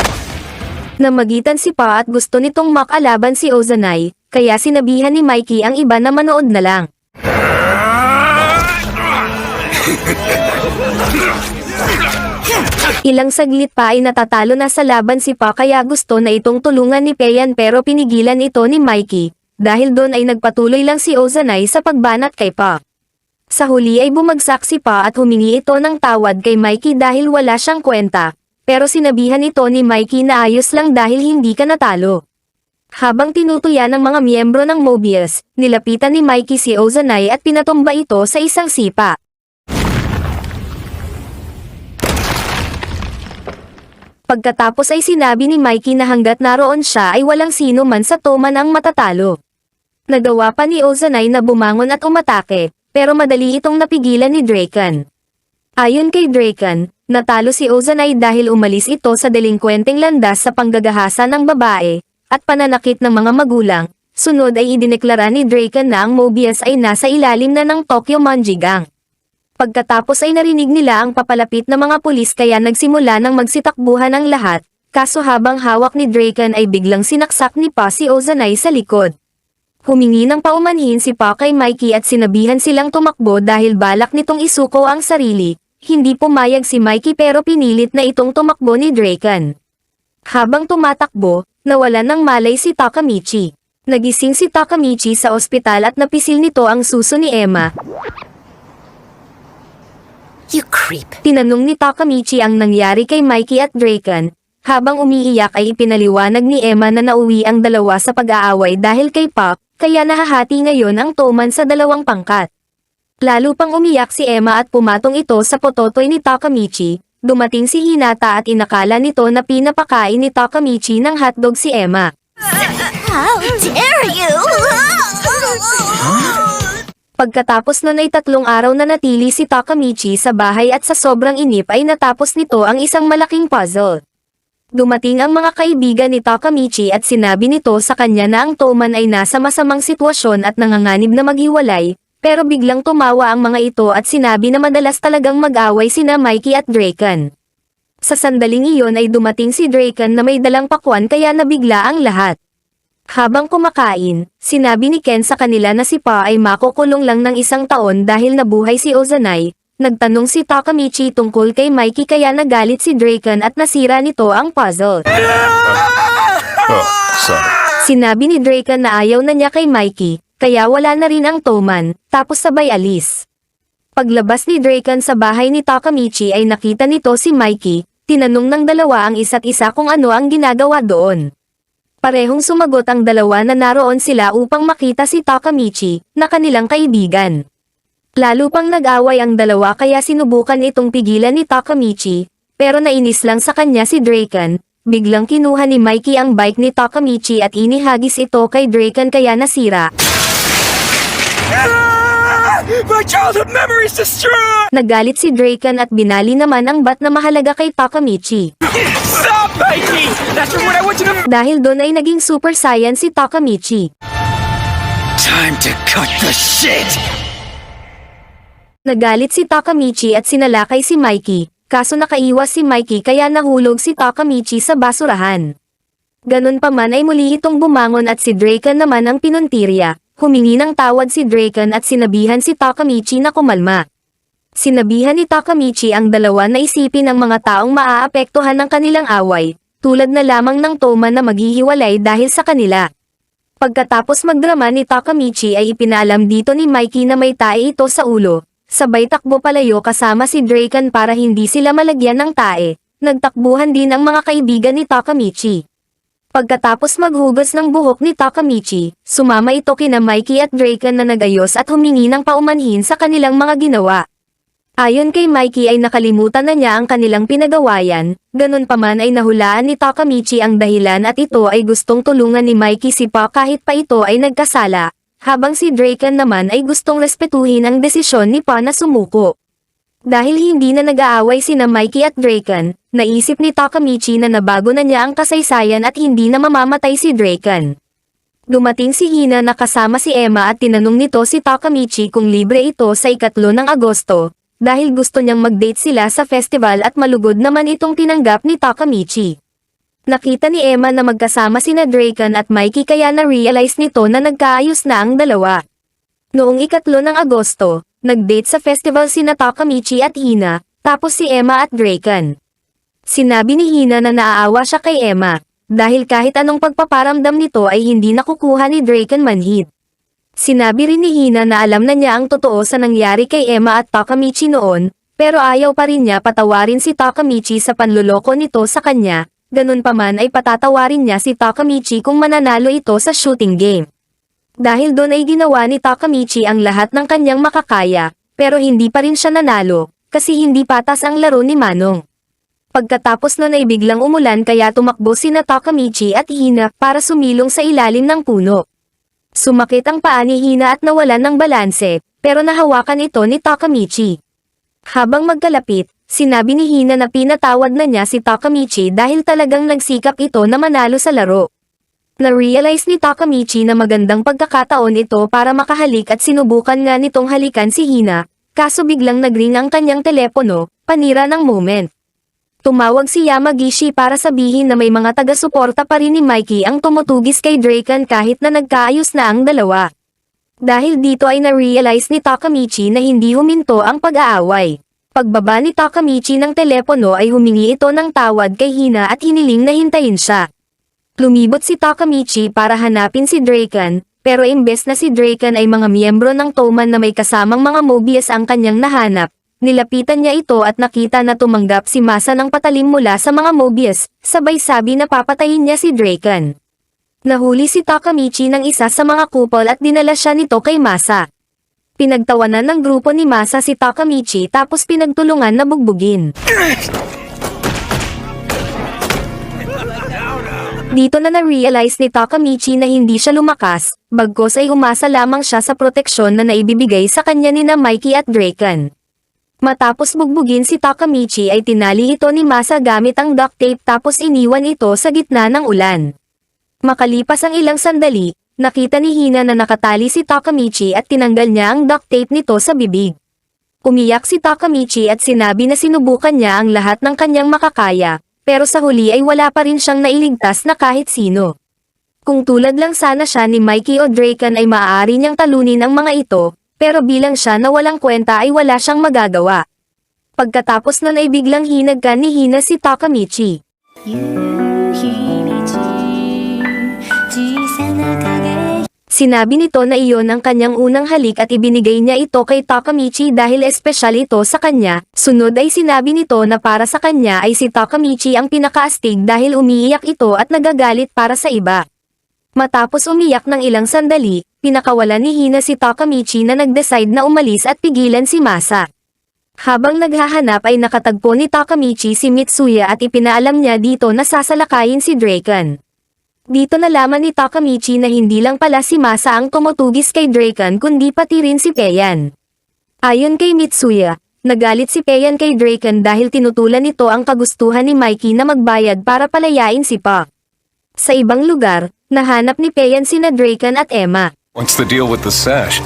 Namagitan si Pa at gusto nitong makalaban si Ozanai, kaya sinabihan ni Mikey ang iba na manood na lang. Ilang saglit pa ay natatalo na sa laban si Pa kaya gusto na itong tulungan ni Payan pero pinigilan ito ni Mikey, dahil doon ay nagpatuloy lang si Ozanai sa pagbanat kay Pa. Sa huli ay bumagsak si Pa at humingi ito ng tawad kay Mikey dahil wala siyang kwenta, pero sinabihan ito ni Mikey na ayos lang dahil hindi ka natalo. Habang tinutuya ng mga miyembro ng Mobius, nilapitan ni Mikey si Ozanai at pinatumba ito sa isang sipa. Pagkatapos ay sinabi ni Mikey na hanggat naroon siya ay walang sino man sa Toman ang matatalo. Nagawa pa ni Ozanai na bumangon at umatake, pero madali itong napigilan ni Draken. Ayon kay Draken, natalo si Ozanai dahil umalis ito sa delinkwenteng landas sa panggagahasa ng babae, at pananakit ng mga magulang. Sunod ay idineklara ni Draken na ang Mobius ay nasa ilalim na ng Tokyo Manjigang. Pagkatapos ay narinig nila ang papalapit na mga pulis kaya nagsimula ng magsitakbuhan ang lahat, kaso habang hawak ni Draken ay biglang sinaksak ni Pa si Ozanai sa likod. Humingi ng paumanhin si Pa kay Mikey at sinabihan silang tumakbo dahil balak nitong isuko ang sarili. Hindi pumayag si Mikey pero pinilit na itong tumakbo ni Draken. Habang tumatakbo, nawalan ng malay si Takamichi. Nagising si Takamichi sa ospital at napisil nito ang suso ni Emma. You creep. Tinanong ni Takamichi ang nangyari kay Mikey at Draken. Habang umiiyak ay ipinaliwanag ni Emma na nauwi ang dalawa sa pag-aaway dahil kay Pop, kaya nahahati ngayon ang Toman sa 2 pangkat. Lalo pang umiyak si Emma at pumatong ito sa pototoy ni Takamichi. Dumating si Hinata at inakala nito na pinapakain ni Takamichi ng hotdog si Emma. How dare you! Pagkatapos nun ay 3 araw na natili si Takamichi sa bahay at sa sobrang inip ay natapos nito ang isang malaking puzzle. Dumating ang mga kaibigan ni Takamichi at sinabi nito sa kanya na ang Toman ay nasa masamang sitwasyon at nanganganib na maghiwalay, pero biglang tumawa ang mga ito at sinabi na madalas talagang mag-away sina Mikey at Draken. Sa sandaling iyon ay dumating si Draken na may dalang pakwan kaya nabigla ang lahat. Habang kumakain, sinabi ni Ken sa kanila na si Pa ay makukulong lang ng 1 taon dahil nabuhay si Ozanai. Nagtanong si Takamichi tungkol kay Mikey kaya nagalit si Draken at nasira nito ang puzzle. Sinabi ni Draken na ayaw na niya kay Mikey, kaya wala na rin ang Toman, tapos sabay alis. Paglabas ni Draken sa bahay ni Takamichi ay nakita nito si Mikey, tinanong ng dalawa ang isa't isa kung ano ang ginagawa doon. Parehong sumagot ang dalawa na naroon sila upang makita si Takamichi, na kanilang kaibigan. Lalo pang nag-away ang dalawa kaya sinubukan itong pigilan ni Takamichi, pero nainis lang sa kanya si Draken. Biglang kinuha ni Mikey ang bike ni Takamichi at inihagis ito kay Draken kaya nasira. My childhood memories destroyed! Nagalit si Draken at binali naman ang bat na mahalaga kay Takamichi. Stop, Mikey! That's what I want you to... Dahil doon ay naging super saiyan si Takamichi. Time to cut the shit! Nagalit si Takamichi at sinalakay si Mikey, kaso nakaiwas si Mikey kaya nahulog si Takamichi sa basurahan. Ganun pa man ay muli itong bumangon at si Draken naman ang pinuntirya. Humingi ng tawad si Draken at sinabihan si Takamichi na kumalma. Sinabihan ni Takamichi ang dalawa na isipin ang mga taong maaapektuhan ng kanilang away, tulad na lamang ng Toma na maghihiwalay dahil sa kanila. Pagkatapos magdrama ni Takamichi ay ipinaalam dito ni Mikey na may tae ito sa ulo, sabay takbo palayo kasama si Draken para hindi sila malagyan ng tae. Nagtakbuhan din ang mga kaibigan ni Takamichi. Pagkatapos maghugas ng buhok ni Takamichi, sumama ito kina Mikey at Draken na nagayos at humingi ng paumanhin sa kanilang mga ginawa. Ayon kay Mikey ay nakalimutan na niya ang kanilang pinagawayan, ganun pa man ay nahulaan ni Takamichi ang dahilan at ito ay gustong tulungan ni Mikey si Pa kahit pa ito ay nagkasala, habang si Draken naman ay gustong respetuhin ang desisyon ni Pa na sumuko. Dahil hindi na nag-aaway sina Mikey at Draken, naisip ni Takamichi na nabago na niya ang kasaysayan at hindi na mamamatay si Draken. Dumating si Hina na kasama si Emma at tinanong nito si Takamichi kung libre ito sa 3 ng Agosto, dahil gusto niyang mag-date sila sa festival at malugod naman itong tinanggap ni Takamichi. Nakita ni Emma na magkasama sina Draken at Mikey kaya na-realize nito na nagkaayos na ang dalawa. Noong 3 ng Agosto, nag-date sa festival sina Takamichi at Hina, tapos si Emma at Draken. Sinabi ni Hina na naaawa siya kay Emma, dahil kahit anong pagpaparamdam nito ay hindi nakukuha ni Draken manhid. Sinabi rin ni Hina na alam na niya ang totoo sa nangyari kay Emma at Takamichi noon, pero ayaw pa rin niya patawarin si Takamichi sa panloloko nito sa kanya, ganun pa man ay patatawarin niya si Takamichi kung mananalo ito sa shooting game. Dahil doon ay ginawa ni Takamichi ang lahat ng kanyang makakaya, pero hindi pa rin siya nanalo, kasi hindi patas ang laro ni Manong. Pagkatapos nun ay biglang umulan kaya tumakbo sina Takamichi at Hina para sumilong sa ilalim ng puno. Sumakit ang paa ni Hina at nawalan ng balanse, pero nahawakan ito ni Takamichi. Habang magkalapit, sinabi ni Hina na pinatawad na niya si Takamichi dahil talagang nagsikap ito na manalo sa laro. Na-realize ni Takamichi na magandang pagkakataon ito para makahalik at sinubukan nga nitong halikan si Hina, kaso biglang nagring ang kanyang telepono, panira ng moment. Tumawag si Yamagishi para sabihin na may mga taga-suporta pa rin ni Mikey ang tumutugis kay Draken kahit na nagkaayos na ang dalawa. Dahil dito ay na-realize ni Takamichi na hindi huminto ang pag-aaway. Pagbaba ni Takamichi ng telepono ay humingi ito ng tawad kay Hina at hiniling na hintayin siya. Lumibot si Takamichi para hanapin si Draken, pero imbes na si Draken ay mga miyembro ng Toman na may kasamang mga Mobius ang kanyang nahanap. Nilapitan niya ito at nakita na tumanggap si Masa ng patalim mula sa mga Mobius, sabay sabi na papatayin niya si Draken. Nahuli si Takamichi ng isa sa mga kupol at dinala siya nito kay Masa. Pinagtawanan ng grupo ni Masa si Takamichi tapos pinagtulungan na bugbugin. Dito na na-realize ni Takamichi na hindi siya lumakas, bagkos ay umasa lamang siya sa proteksyon na naibibigay sa kanya nina Mikey at Draken. Matapos bugbugin si Takamichi ay tinali ito ni Masa gamit ang duct tape tapos iniwan ito sa gitna ng ulan. Makalipas ang ilang sandali, nakita ni Hina na nakatali si Takamichi at tinanggal niya ang duct tape nito sa bibig. Umiyak si Takamichi at sinabi na sinubukan niya ang lahat ng kanyang makakaya, pero sa huli ay wala pa rin siyang nailigtas na kahit sino. Kung tulad lang sana siya ni Mikey o Draken ay maaari niyang talunin ang mga ito, pero bilang siya na walang kwenta ay wala siyang magagawa. Pagkatapos nun ay biglang hinagkan ni Hina si Takamichi. Sinabi nito na iyon ang kanyang unang halik at ibinigay niya ito kay Takamichi dahil espesyal ito sa kanya. Sunod ay sinabi nito na para sa kanya ay si Takamichi ang pinakaastig dahil umiiyak ito at nagagalit para sa iba. Matapos umiyak ng ilang sandali, pinakawalan ni Hina si Takamichi na nag-decide na umalis at pigilan si Masa. Habang naghahanap ay nakatagpo ni Takamichi si Mitsuya at ipinaalam niya dito na sasalakayin si Draken. Dito nalaman ni Takamichi na hindi lang pala si Masa ang tumutugis kay Draken kundi pati rin si Peian. Ayon kay Mitsuya, nagalit si Peian kay Draken dahil tinutulan nito ang kagustuhan ni Mikey na magbayad para palayain si Pa. Sa ibang lugar, nahanap ni Peian sina Draken at Emma. What's the deal with the sash?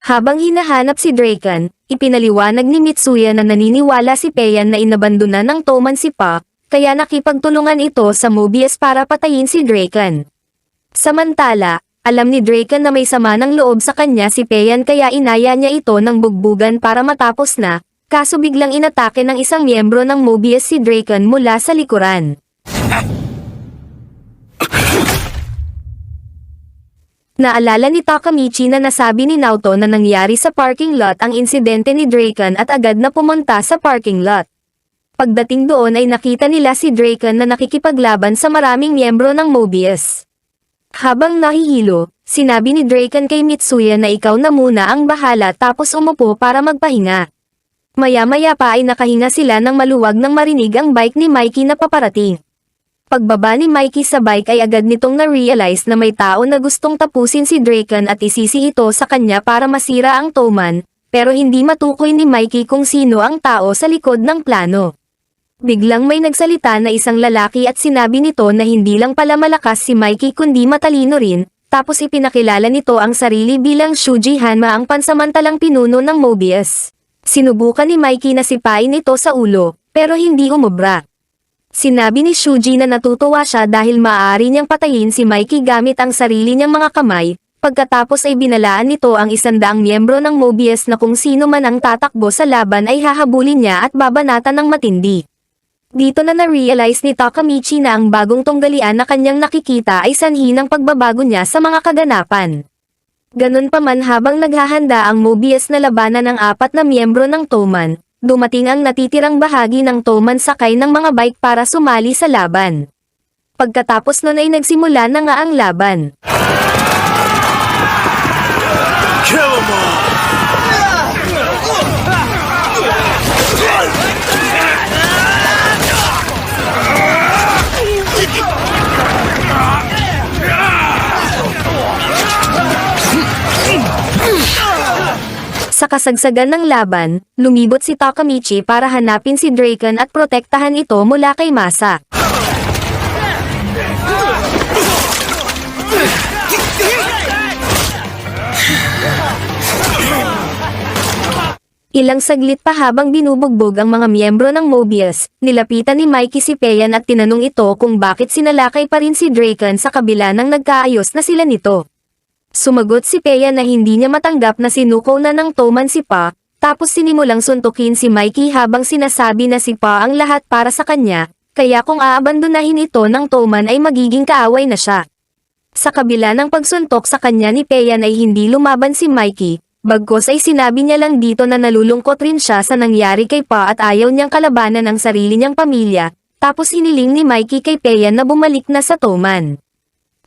Habang hinahanap si Draken, ipinaliwanag ni Mitsuya na naniniwala si Peian na inabandona ng Toman si Pa, kaya nakipagtulungan ito sa Mobius para patayin si Draken. Samantala, Alam ni Draken na may sama ng loob sa kanya si Payan kaya inaya niya ito ng bugbugan para matapos na, kaso biglang inatake ng isang miyembro ng Mobius si Draken mula sa likuran. Naalala ni Takamichi na nasabi ni Naoto na nangyari sa parking lot ang insidente ni Draken at agad na pumunta sa parking lot. Pagdating doon ay nakita nila si Draken na nakikipaglaban sa maraming miyembro ng Mobius. Habang nahihilo, sinabi ni Draken kay Mitsuya na ikaw na muna ang bahala tapos umupo para magpahinga. Maya-maya pa ay nakahinga sila nang maluwag nang marinig ang bike ni Mikey na paparating. Pagbaba ni Mikey sa bike ay agad nitong na-realize na may tao na gustong tapusin si Draken at isisi ito sa kanya para masira ang Toman, pero hindi matukoy ni Mikey kung sino ang tao sa likod ng plano. Biglang may nagsalita na isang lalaki at sinabi nito na hindi lang pala malakas si Mikey kundi matalino rin, tapos ipinakilala nito ang sarili bilang Shuji Hanma ang pansamantalang pinuno ng Mobius. Sinubukan ni Mikey na sipain ito sa ulo, pero hindi umubra. Sinabi ni Shuji na natutuwa siya dahil maaari niyang patayin si Mikey gamit ang sarili niyang mga kamay, pagkatapos ay binalaan nito ang 100 miyembro ng Mobius na kung sino man ang tatakbo sa laban ay hahabulin niya at babanatan ng matindi. Dito na na-realize ni Takamichi na ang bagong tunggalian na kanyang nakikita ay sanhi ng pagbabago niya sa mga kaganapan. Ganun pa man habang naghahanda ang Mobius na labanan ng 4 na miyembro ng Toman, dumating ang natitirang bahagi ng Toman sakay ng mga bike para sumali sa laban. Pagkatapos nun ay nagsimula na nga ang laban. Kill 'em all! Sa kasagsagan ng laban, lumibot si Takamichi para hanapin si Draken at protektahan ito mula kay Masa. Ilang saglit pa habang binubugbog ang mga miyembro ng Mobius, nilapitan ni Mikey si Payan at tinanong ito kung bakit sinalakay pa rin si Draken sa kabila ng nagkaayos na sila nito. Sumagot si Payan na hindi niya matanggap na sinuko na ng Toman si Pa, tapos sinimulang suntukin si Mikey habang sinasabi na si Pa ang lahat para sa kanya, kaya kung aabandonahin ito ng Toman ay magiging kaaway na siya. Sa kabila ng pagsuntok sa kanya ni Payan ay hindi lumaban si Mikey, bagkus ay sinabi niya lang dito na nalulungkot rin siya sa nangyari kay Pa at ayaw niyang kalabanan ang sarili niyang pamilya, tapos hiniling ni Mikey kay Payan na bumalik na sa Toman.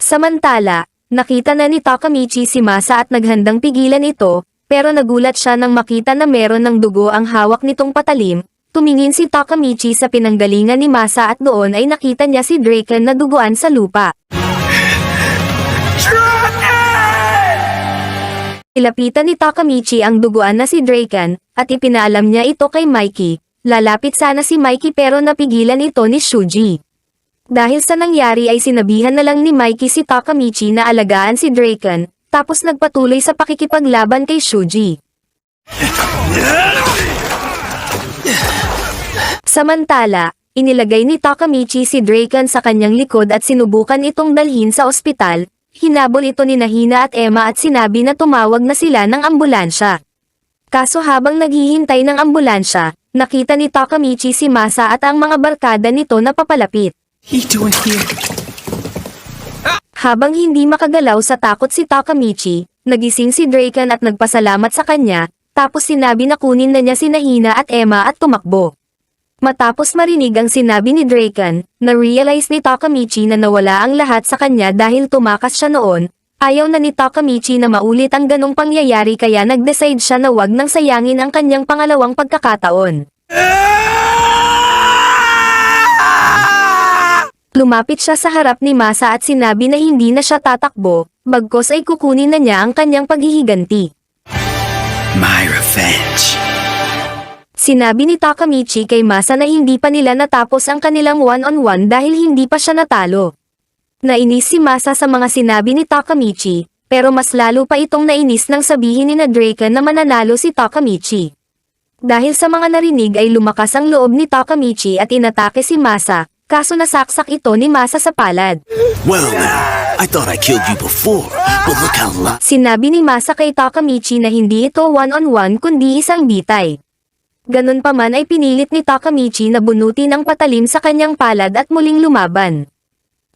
Samantala, nakita na ni Takamichi si Masa at naghandang pigilan ito, pero nagulat siya nang makita na meron ng dugo ang hawak nitong patalim. Tumingin si Takamichi sa pinanggalingan ni Masa at doon ay nakita niya si Draken na duguan sa lupa. Ilapitan ni Takamichi ang duguan na si Draken, at ipinaalam niya ito kay Mikey. Lalapit sana si Mikey pero napigilan ito ni Shuji. Dahil sa nangyari ay sinabihan na lang ni Mikey si Takamichi na alagaan si Draken, tapos nagpatuloy sa pakikipaglaban kay Shuji. Samantala, inilagay ni Takamichi si Draken sa kanyang likod at sinubukan itong dalhin sa ospital, hinabol ito ni Hina at Emma at sinabi na tumawag na sila ng ambulansya. Kaso habang naghihintay ng ambulansya, nakita ni Takamichi si Masa at ang mga barkada nito na papalapit. He doing here? Habang hindi makagalaw sa takot si Takamichi, nagising si Draken at nagpasalamat sa kanya, tapos sinabi na kunin na niya si Hina at Emma at tumakbo. Matapos marinig ang sinabi ni Draken, na-realize ni Takamichi na nawala ang lahat sa kanya dahil tumakas siya noon, ayaw na ni Takamichi na maulit ang ganong pangyayari kaya nag-decide siya na wag nang sayangin ang kanyang pangalawang pagkakataon. Lumapit siya sa harap ni Masa at sinabi na hindi na siya tatakbo, bagkos ay kukunin na niya ang kanyang paghihiganti. My revenge. Sinabi ni Takamichi kay Masa na hindi pa nila natapos ang kanilang one-on-one dahil hindi pa siya natalo. Nainis si Masa sa mga sinabi ni Takamichi, pero mas lalo pa itong nainis nang sabihin ni Draken na mananalo si Takamichi. Dahil sa mga narinig ay lumakas ang loob ni Takamichi at inatake si Masa, kaso nasaksak ito ni Masa sa palad. Well then, I thought I killed you before, but look how long. Sinabi ni Masa kay Takamichi na hindi ito one-on-one kundi isang bitay. Ganun pa man ay pinilit ni Takamichi na bunutin ang patalim sa kanyang palad at muling lumaban.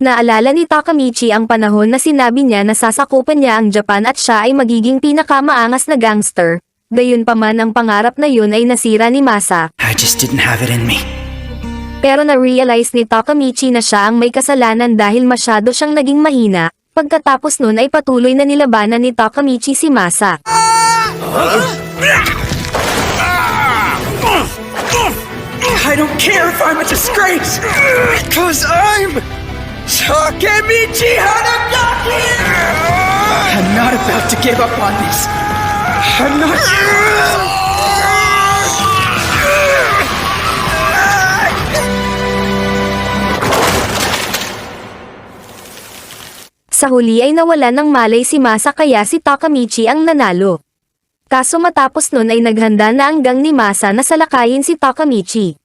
Naalala ni Takamichi ang panahon na sinabi niya na sasakupan niya ang Japan at siya ay magiging pinakamaangas na gangster. Gayunpaman ang pangarap na yun ay nasira ni Masa. I just didn't have it in me. Pero na-realize ni Takamichi na siya ang may kasalanan dahil masyado siyang naging mahina. Pagkatapos nun ay patuloy na nilabanan ni Takamichi si Masa. I don't care if I'm a disgrace, because I'm Takemichi Hanagaki! I'm not about to give up on this. I'm not. Sa huli ay nawala ng malay si Masa kaya si Takamichi ang nanalo. Kaso matapos nun ay naghanda na ang gang ni Masa na salakayin si Takamichi.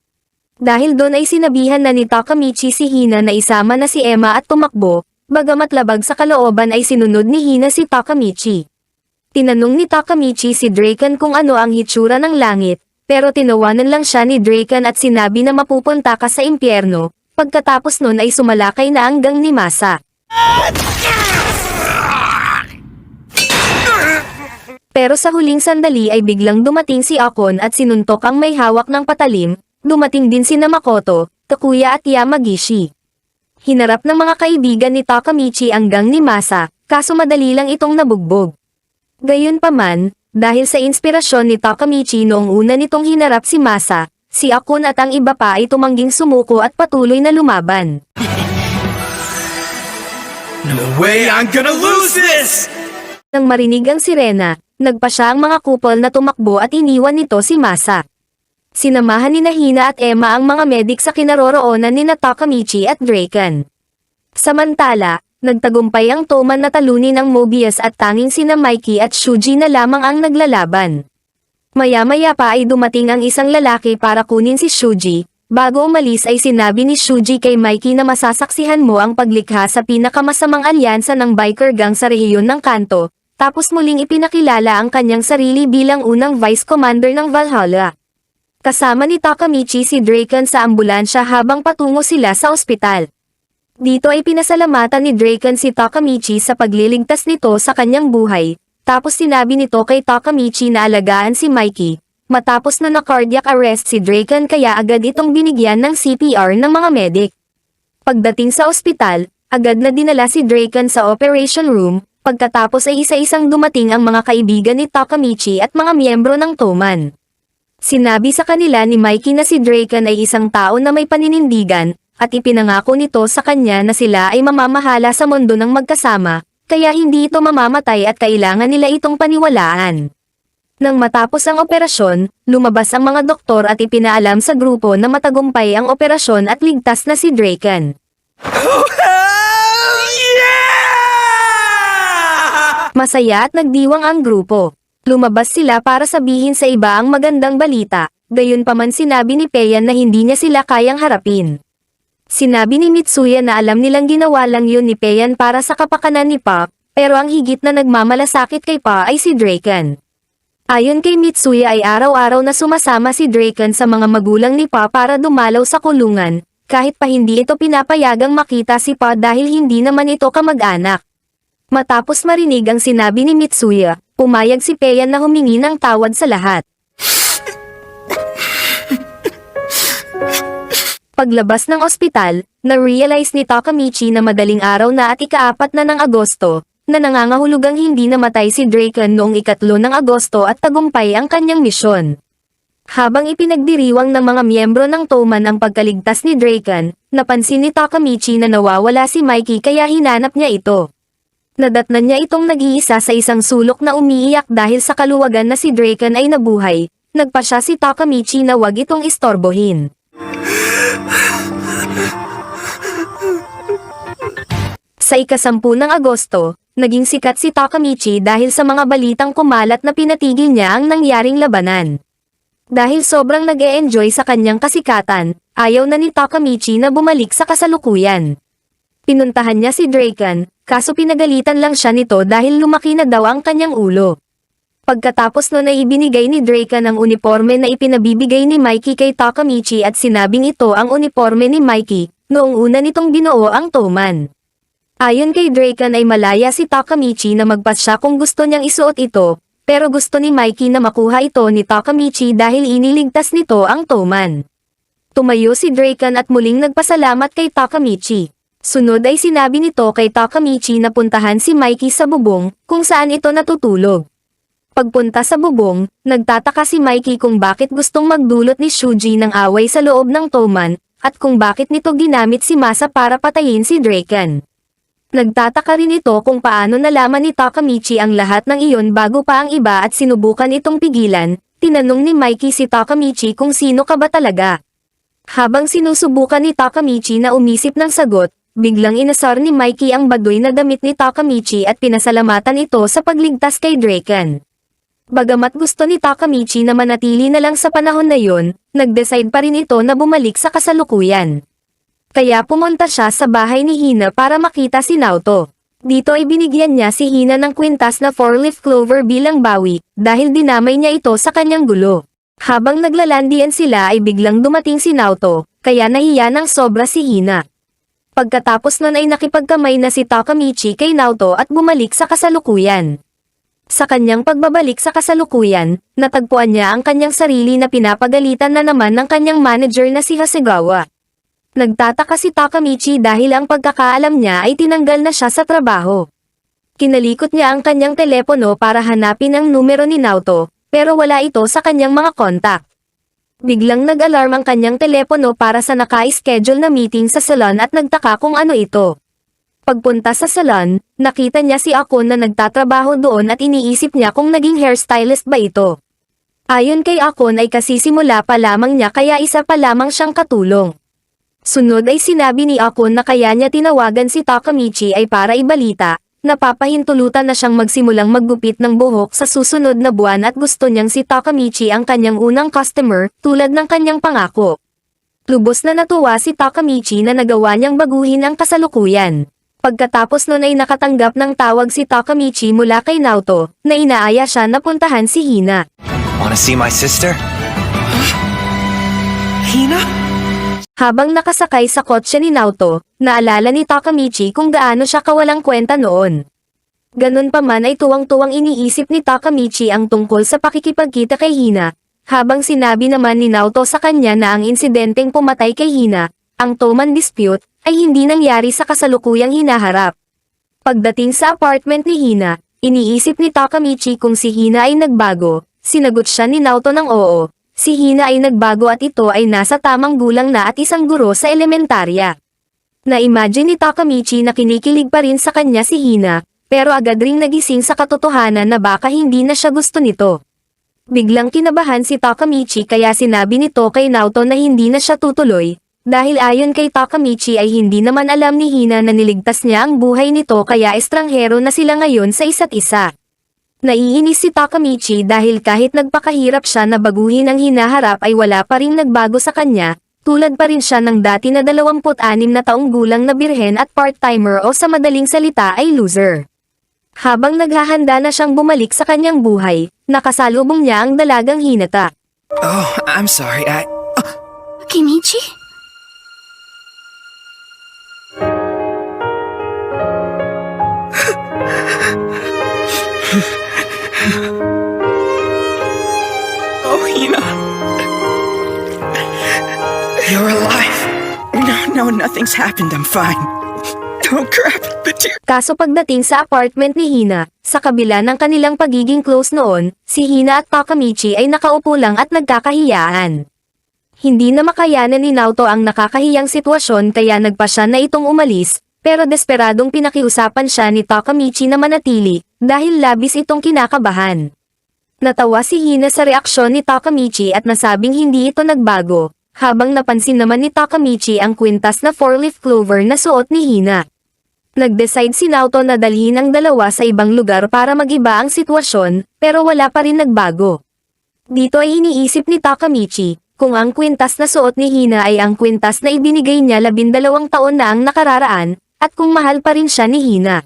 Dahil doon ay sinabihan na ni Takamichi si Hina na isama na si Emma at tumakbo, bagamat labag sa kalooban ay sinunod ni Hina si Takamichi. Tinanong ni Takamichi si Draken kung ano ang hitsura ng langit, pero tinawanan lang siya ni Draken at sinabi na mapupunta ka sa impyerno, pagkatapos nun ay sumalakay na ang gang ni Masa. Pero sa huling sandali ay biglang dumating si Akon at sinuntok ang may hawak ng patalim, dumating din sina Makoto, Takuya at Yamagishi. Hinarap ng mga kaibigan ni Takamichi ang gang ni Masa, kaso madali lang itong nabugbog. Gayunpaman, dahil sa inspirasyon ni Takamichi noong una nitong hinarap si Masa, si Akon at ang iba pa ay tumangging sumuko at patuloy na lumaban. No way I'm gonna lose this! Nang marinig ang sirena, nagpa siya ang mga kupol na tumakbo at iniwan nito si Masa. Sinamahan ni Hina at Emma ang mga medik sa kinaroroonan ni Takamichi at Draken. Samantala, nagtagumpay ang Toman na talunin ng Mobius at tanging sina Mikey at Shuji na lamang ang naglalaban. Maya-maya pa ay dumating ang isang lalaki para kunin si Shuji. Bago umalis ay sinabi ni Shuji kay Mikey na masasaksihan mo ang paglikha sa pinakamasamang alyansa ng biker gang sa rehiyon ng Kanto, tapos muling ipinakilala ang kanyang sarili bilang unang vice commander ng Valhalla. Kasama ni Takamichi si Draken sa ambulansya habang patungo sila sa ospital. Dito ay pinasalamatan ni Draken si Takamichi sa pagliligtas nito sa kanyang buhay, tapos sinabi nito kay Takamichi na alagaan si Mikey. Matapos na cardiac arrest si Draken kaya agad itong binigyan ng CPR ng mga medic. Pagdating sa ospital, agad na dinala si Draken sa operation room, pagkatapos ay isa-isang dumating ang mga kaibigan ni Takamichi at mga miyembro ng Toman. Sinabi sa kanila ni Mikey na si Draken ay isang tao na may paninindigan, at ipinangako nito sa kanya na sila ay mamamahala sa mundo ng magkasama, kaya hindi ito mamamatay at kailangan nila itong paniwalaan. Nang matapos ang operasyon, lumabas ang mga doktor at ipinaalam sa grupo na matagumpay ang operasyon at ligtas na si Draken. Masaya at nagdiwang ang grupo. Lumabas sila para sabihin sa iba ang magandang balita, gayunpaman sinabi ni Peian na hindi niya sila kayang harapin. Sinabi ni Mitsuya na alam nilang ginawa lang yun ni Peian para sa kapakanan ni Pa, pero ang higit na nagmamalasakit kay Pa ay si Draken. Ayon kay Mitsuya ay araw-araw na sumasama si Draken sa mga magulang ni Pa para dumalaw sa kulungan, kahit pa hindi ito pinapayagang makita si Pa dahil hindi naman ito kamag-anak. Matapos marinig ang sinabi ni Mitsuya, pumayag si Peian na humingi ng tawad sa lahat. Paglabas ng ospital, na-realize ni Takamichi na madaling araw na at ika-4 na ng Agosto, na nangangahulugang hindi namatay si Draken noong 3 ng Agosto at tagumpay ang kanyang misyon. Habang ipinagdiriwang ng mga miyembro ng Toman ang pagkaligtas ni Draken, napansin ni Takamichi na nawawala si Mikey kaya hinanap niya ito. Nadatnan niya itong nag-iisa sa isang sulok na umiiyak dahil sa kaluwagan na si Draken ay nabuhay, nagpa siya si Takamichi na wag itong istorbohin. Sa 10 ng Agosto, naging sikat si Takamichi dahil sa mga balitang kumalat na pinatigil niya ang nangyaring labanan. Dahil sobrang nag-e-enjoy sa kanyang kasikatan, ayaw na ni Takamichi na bumalik sa kasalukuyan. Pinuntahan niya si Draken, kaso pinagalitan lang siya nito dahil lumaki na daw ang kanyang ulo. Pagkatapos nun ay ibinigay ni Draken ang uniforme na ipinabibigay ni Mikey kay Takamichi at sinabing ito ang uniforme ni Mikey, noong una nitong binuo ang Toman. Ayon kay Draken ay malaya si Takamichi na magpasya kung gusto niyang isuot ito, pero gusto ni Mikey na makuha ito ni Takamichi dahil iniligtas nito ang Toman. Tumayo si Draken at muling nagpasalamat kay Takamichi. Sunod ay sinabi nito kay Takamichi na puntahan si Mikey sa bubong, kung saan ito natutulog. Pagpunta sa bubong, nagtataka si Mikey kung bakit gustong magdulot ni Shuji ng away sa loob ng Toman, at kung bakit nito ginamit si Masa para patayin si Draken. Nagtataka rin ito kung paano nalaman ni Takamichi ang lahat ng iyon bago pa ang iba at sinubukan itong pigilan. Tinanong ni Mikey si Takamichi kung sino ka ba talaga. Habang sinusubukan ni Takamichi na umisip ng sagot, biglang inasar ni Mikey ang baduy na damit ni Takamichi at pinasalamatan ito sa pagligtas kay Draken. Bagamat gusto ni Takamichi na manatili na lang sa panahon na yon, nag-decide pa rin ito na bumalik sa kasalukuyan. Kaya pumunta siya sa bahay ni Hina para makita si Naoto. Dito ay binigyan niya si Hina ng kwintas na 4-leaf clover bilang bawi, dahil dinamay niya ito sa kanyang gulo. Habang naglalandian sila ay biglang dumating si Naoto, kaya nahiya ng sobra si Hina. Pagkatapos nun ay nakipagkamay na si Takamichi kay Naoto at bumalik sa kasalukuyan. Sa kanyang pagbabalik sa kasalukuyan, natagpuan niya ang kanyang sarili na pinapagalitan na naman ng kanyang manager na si Hasegawa. Nagtataka si Takamichi dahil ang pagkakaalam niya ay tinanggal na siya sa trabaho. Kinalikot niya ang kanyang telepono para hanapin ang numero ni Naoto, pero wala ito sa kanyang mga kontak. Biglang nag-alarm ang kanyang telepono para sa naka-schedule na meeting sa salon at nagtaka kung ano ito. Pagpunta sa salon, nakita niya si Akon na nagtatrabaho doon at iniisip niya kung naging hairstylist ba ito. Ayon kay Akon ay kasisimula pa lamang niya kaya isa pa lamang siyang katulong. Sunod ay sinabi ni Akon na kaya niya tinawagan si Takamichi ay para ibalita, napapahintulutan na siyang magsimulang maggupit ng buhok sa susunod na buwan at gusto niyang si Takamichi ang kanyang unang customer, tulad ng kanyang pangako. Lubos na natuwa si Takamichi na nagawa niyang baguhin ang kasalukuyan. Pagkatapos nun ay nakatanggap ng tawag si Takamichi mula kay Naoto, na inaaya siya na puntahan si Hina. Wanna see my sister? Hina? Habang nakasakay sa kotse ni Naoto, naalala ni Takamichi kung gaano siya kawalang kwenta noon. Ganun pa man ay tuwang-tuwang iniisip ni Takamichi ang tungkol sa pakikipagkita kay Hina, habang sinabi naman ni Naoto sa kanya na ang insidenteng pumatay kay Hina, ang Toman dispute, ay hindi nangyari sa kasalukuyang hinaharap. Pagdating sa apartment ni Hina, iniisip ni Takamichi kung si Hina ay nagbago, sinagot siya ni Naoto ng oo. Si Hina ay nagbago at ito ay nasa tamang gulang na at isang guro sa elementarya. Na-imagine ni Takamichi na kinikilig pa rin sa kanya si Hina, pero agad ring nagising sa katotohanan na baka hindi na siya gusto nito. Biglang kinabahan si Takamichi kaya sinabi nito kay Naoto na hindi na siya tutuloy, dahil ayon kay Takamichi ay hindi naman alam ni Hina na niligtas niya ang buhay nito kaya estranghero na sila ngayon sa isa't isa. Naiinis si Takamichi dahil kahit nagpakahirap siya na baguhin ang hinaharap ay wala pa ring nagbago sa kanya, tulad pa rin siya ng dati na 26 na taong gulang na birhen at part-timer o sa madaling salita ay loser. Habang naghahanda na siyang bumalik sa kanyang buhay, nakasalubong niya ang dalagang Hinata. Oh, I'm sorry, Kimichi? Oh, Hina. You're alive. No, nothing's happened. I'm fine. Don't crap the tear. Kaso pagdating sa apartment ni Hina, sa kabila ng kanilang pagiging close noon, si Hina at Takamichi ay nakaupo lang at nagkakahiyaan. Hindi na makayanan ni Naoto ang nakakahiyang sitwasyon kaya nagpa siya na itong umalis, pero desperadong pinakiusapan siya ni Takamichi na manatili, dahil labis itong kinakabahan. Natawa si Hina sa reaksyon ni Takamichi at nasabing hindi ito nagbago, habang napansin naman ni Takamichi ang kwintas na 4-leaf clover na suot ni Hina. Nag-decide si Naoto na dalhin ang dalawa sa ibang lugar para mag-iba ang sitwasyon, pero wala pa rin nagbago. Dito ay iniisip ni Takamichi, kung ang kwintas na suot ni Hina ay ang kwintas na ibinigay niya 12 taon na ang nakararaan, at kung mahal pa rin siya ni Hina.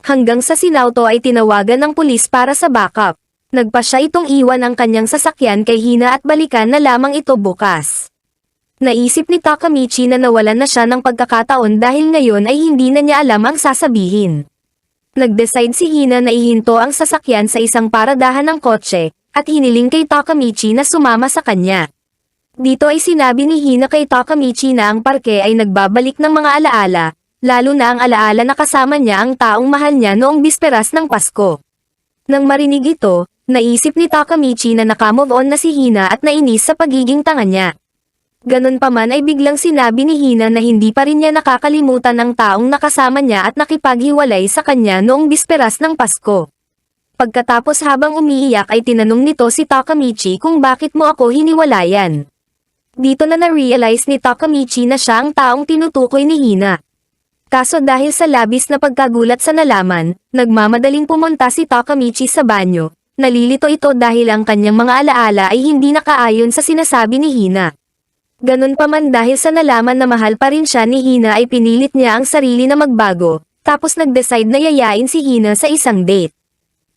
Hanggang sa si Naoto ay tinawagan ng pulis para sa backup. Nagpa siya itong iwan ang kanyang sasakyan kay Hina at balikan na lamang ito bukas. Naisip ni Takamichi na nawalan na siya ng pagkakataon dahil ngayon ay hindi na niya alam ang sasabihin. Nag-decide si Hina na ihinto ang sasakyan sa isang paradahan ng kotse, at hiniling kay Takamichi na sumama sa kanya. Dito ay sinabi ni Hina kay Takamichi na ang parke ay nagbabalik ng mga alaala, lalo na ang alaala na kasama niya ang taong mahal niya noong bisperas ng Pasko. Nang marinig ito, naisip ni Takamichi na nakamove on na si Hina at nainis sa pagiging tanga niya. Ganun pa man ay biglang sinabi ni Hina na hindi pa rin niya nakakalimutan ang taong nakasama niya at nakipaghiwalay sa kanya noong bisperas ng Pasko. Pagkatapos habang umiiyak ay tinanong nito si Takamichi kung bakit mo ako hiniwalayan. Dito na na-realize ni Takamichi na siya ang taong tinutukoy ni Hina. Kaso dahil sa labis na pagkagulat sa nalaman, nagmamadaling pumunta si Takamichi sa banyo. Nalilito ito dahil ang kanyang mga alaala ay hindi nakaayon sa sinasabi ni Hina. Ganun pa man dahil sa nalaman na mahal pa rin siya ni Hina ay pinilit niya ang sarili na magbago, tapos nag-decide na yayain si Hina sa isang date.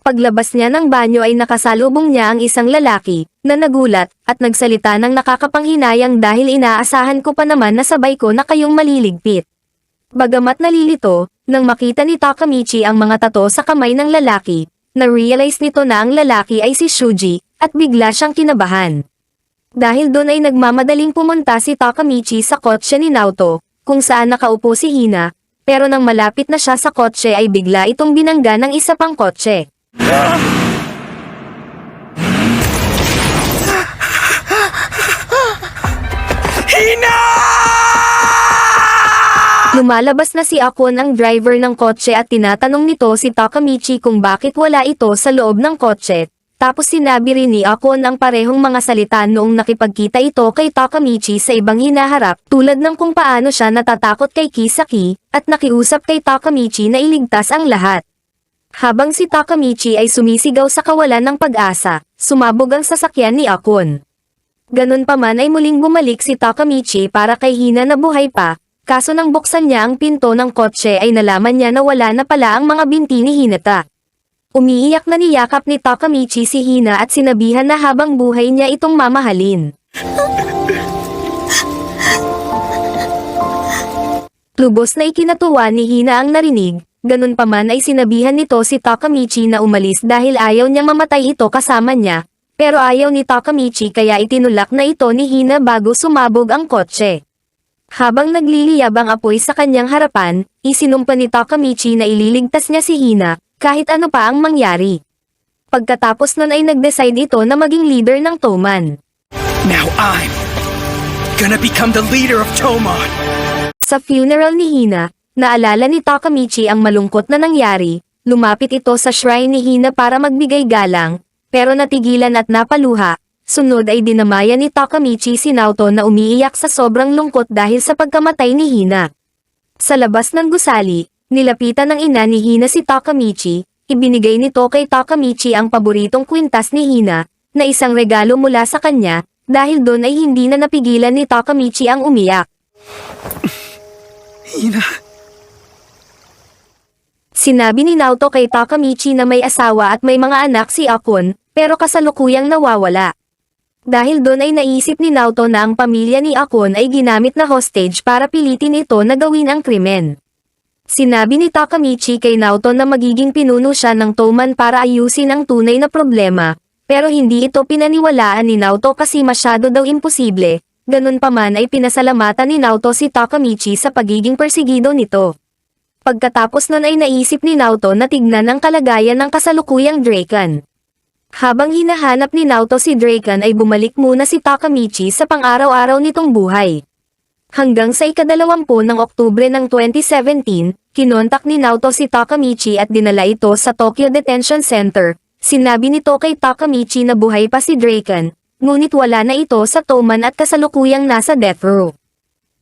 Paglabas niya ng banyo ay nakasalubong niya ang isang lalaki, na nagulat, at nagsalita ng nakakapanghinayang dahil inaasahan ko pa naman na sabay ko na kayong maliligpit. Bagamat nalilito, nang makita ni Takamichi ang mga tato sa kamay ng lalaki, na-realize nito na ang lalaki ay si Shuji, at bigla siyang kinabahan. Dahil doon ay nagmamadaling pumunta si Takamichi sa kotse ni Naoto, kung saan nakaupo si Hina, pero nang malapit na siya sa kotse ay bigla itong binangga ng isa pang kotse. Hina! Lumalabas na si Akon ang driver ng kotse at tinatanong nito si Takamichi kung bakit wala ito sa loob ng kotse. Tapos sinabi rin ni Akon ang parehong mga salita noong nakipagkita ito kay Takamichi sa ibang hinaharap, tulad ng kung paano siya natatakot kay Kisaki, at nakiusap kay Takamichi na iligtas ang lahat. Habang si Takamichi ay sumisigaw sa kawalan ng pag-asa, sumabog ang sasakyan ni Akon. Ganun pa man ay muling bumalik si Takamichi para kay Hina na buhay pa, kaso nang buksan niya ang pinto ng kotse ay nalaman niya na wala na pala ang mga binti ni Hinata. Umiiyak na niyakap ni Takamichi si Hina at sinabihan na habang buhay niya itong mamahalin. Lubos na ikinatuwa ni Hina ang narinig. Ganun pa man ay sinabihan nito si Takamichi na umalis dahil ayaw niyang mamatay ito kasama niya, pero ayaw ni Takamichi kaya itinulak na ito ni Hina bago sumabog ang kotse. Habang nagliliyab ang apoy sa kanyang harapan, isinumpa ni Takamichi na ililigtas niya si Hina, kahit ano pa ang mangyari. Pagkatapos nun ay nag-decide ito na maging leader ng Toman. Now I'm gonna become the leader of Toman. Sa funeral ni Hina, naalala ni Takamichi ang malungkot na nangyari, lumapit ito sa shrine ni Hina para magbigay galang, pero natigilan at napaluha. Sunod ay dinamaya ni Takamichi si Naoto na umiiyak sa sobrang lungkot dahil sa pagkamatay ni Hina. Sa labas ng gusali, nilapitan ng ina ni Hina si Takamichi, ibinigay nito kay Takamichi ang paboritong kwintas ni Hina, na isang regalo mula sa kanya, dahil doon ay hindi na napigilan ni Takamichi ang umiyak. Hina... Sinabi ni Naoto kay Takamichi na may asawa at may mga anak si Akon, pero kasalukuyang nawawala. Dahil doon ay naisip ni Naoto na ang pamilya ni Akon ay ginamit na hostage para pilitin ito na gawin ang krimen. Sinabi ni Takamichi kay Naoto na magiging pinuno siya ng Toman para ayusin ang tunay na problema, pero hindi ito pinaniwalaan ni Naoto kasi masyado daw imposible. Ganun pa man ay pinasalamatan ni Naoto si Takamichi sa pagiging persigido nito. Pagkatapos nun ay naisip ni Naoto na tignan ang kalagayan ng kasalukuyang Draken. Habang hinahanap ni Naoto si Draken ay bumalik muna si Takamichi sa pang-araw-araw nitong buhay. Hanggang sa ika-20 ng Oktubre ng 2017, kinontak ni Naoto si Takamichi at dinala ito sa Tokyo Detention Center. Sinabi nito kay Takamichi na buhay pa si Draken, ngunit wala na ito sa Toman at kasalukuyang nasa death row.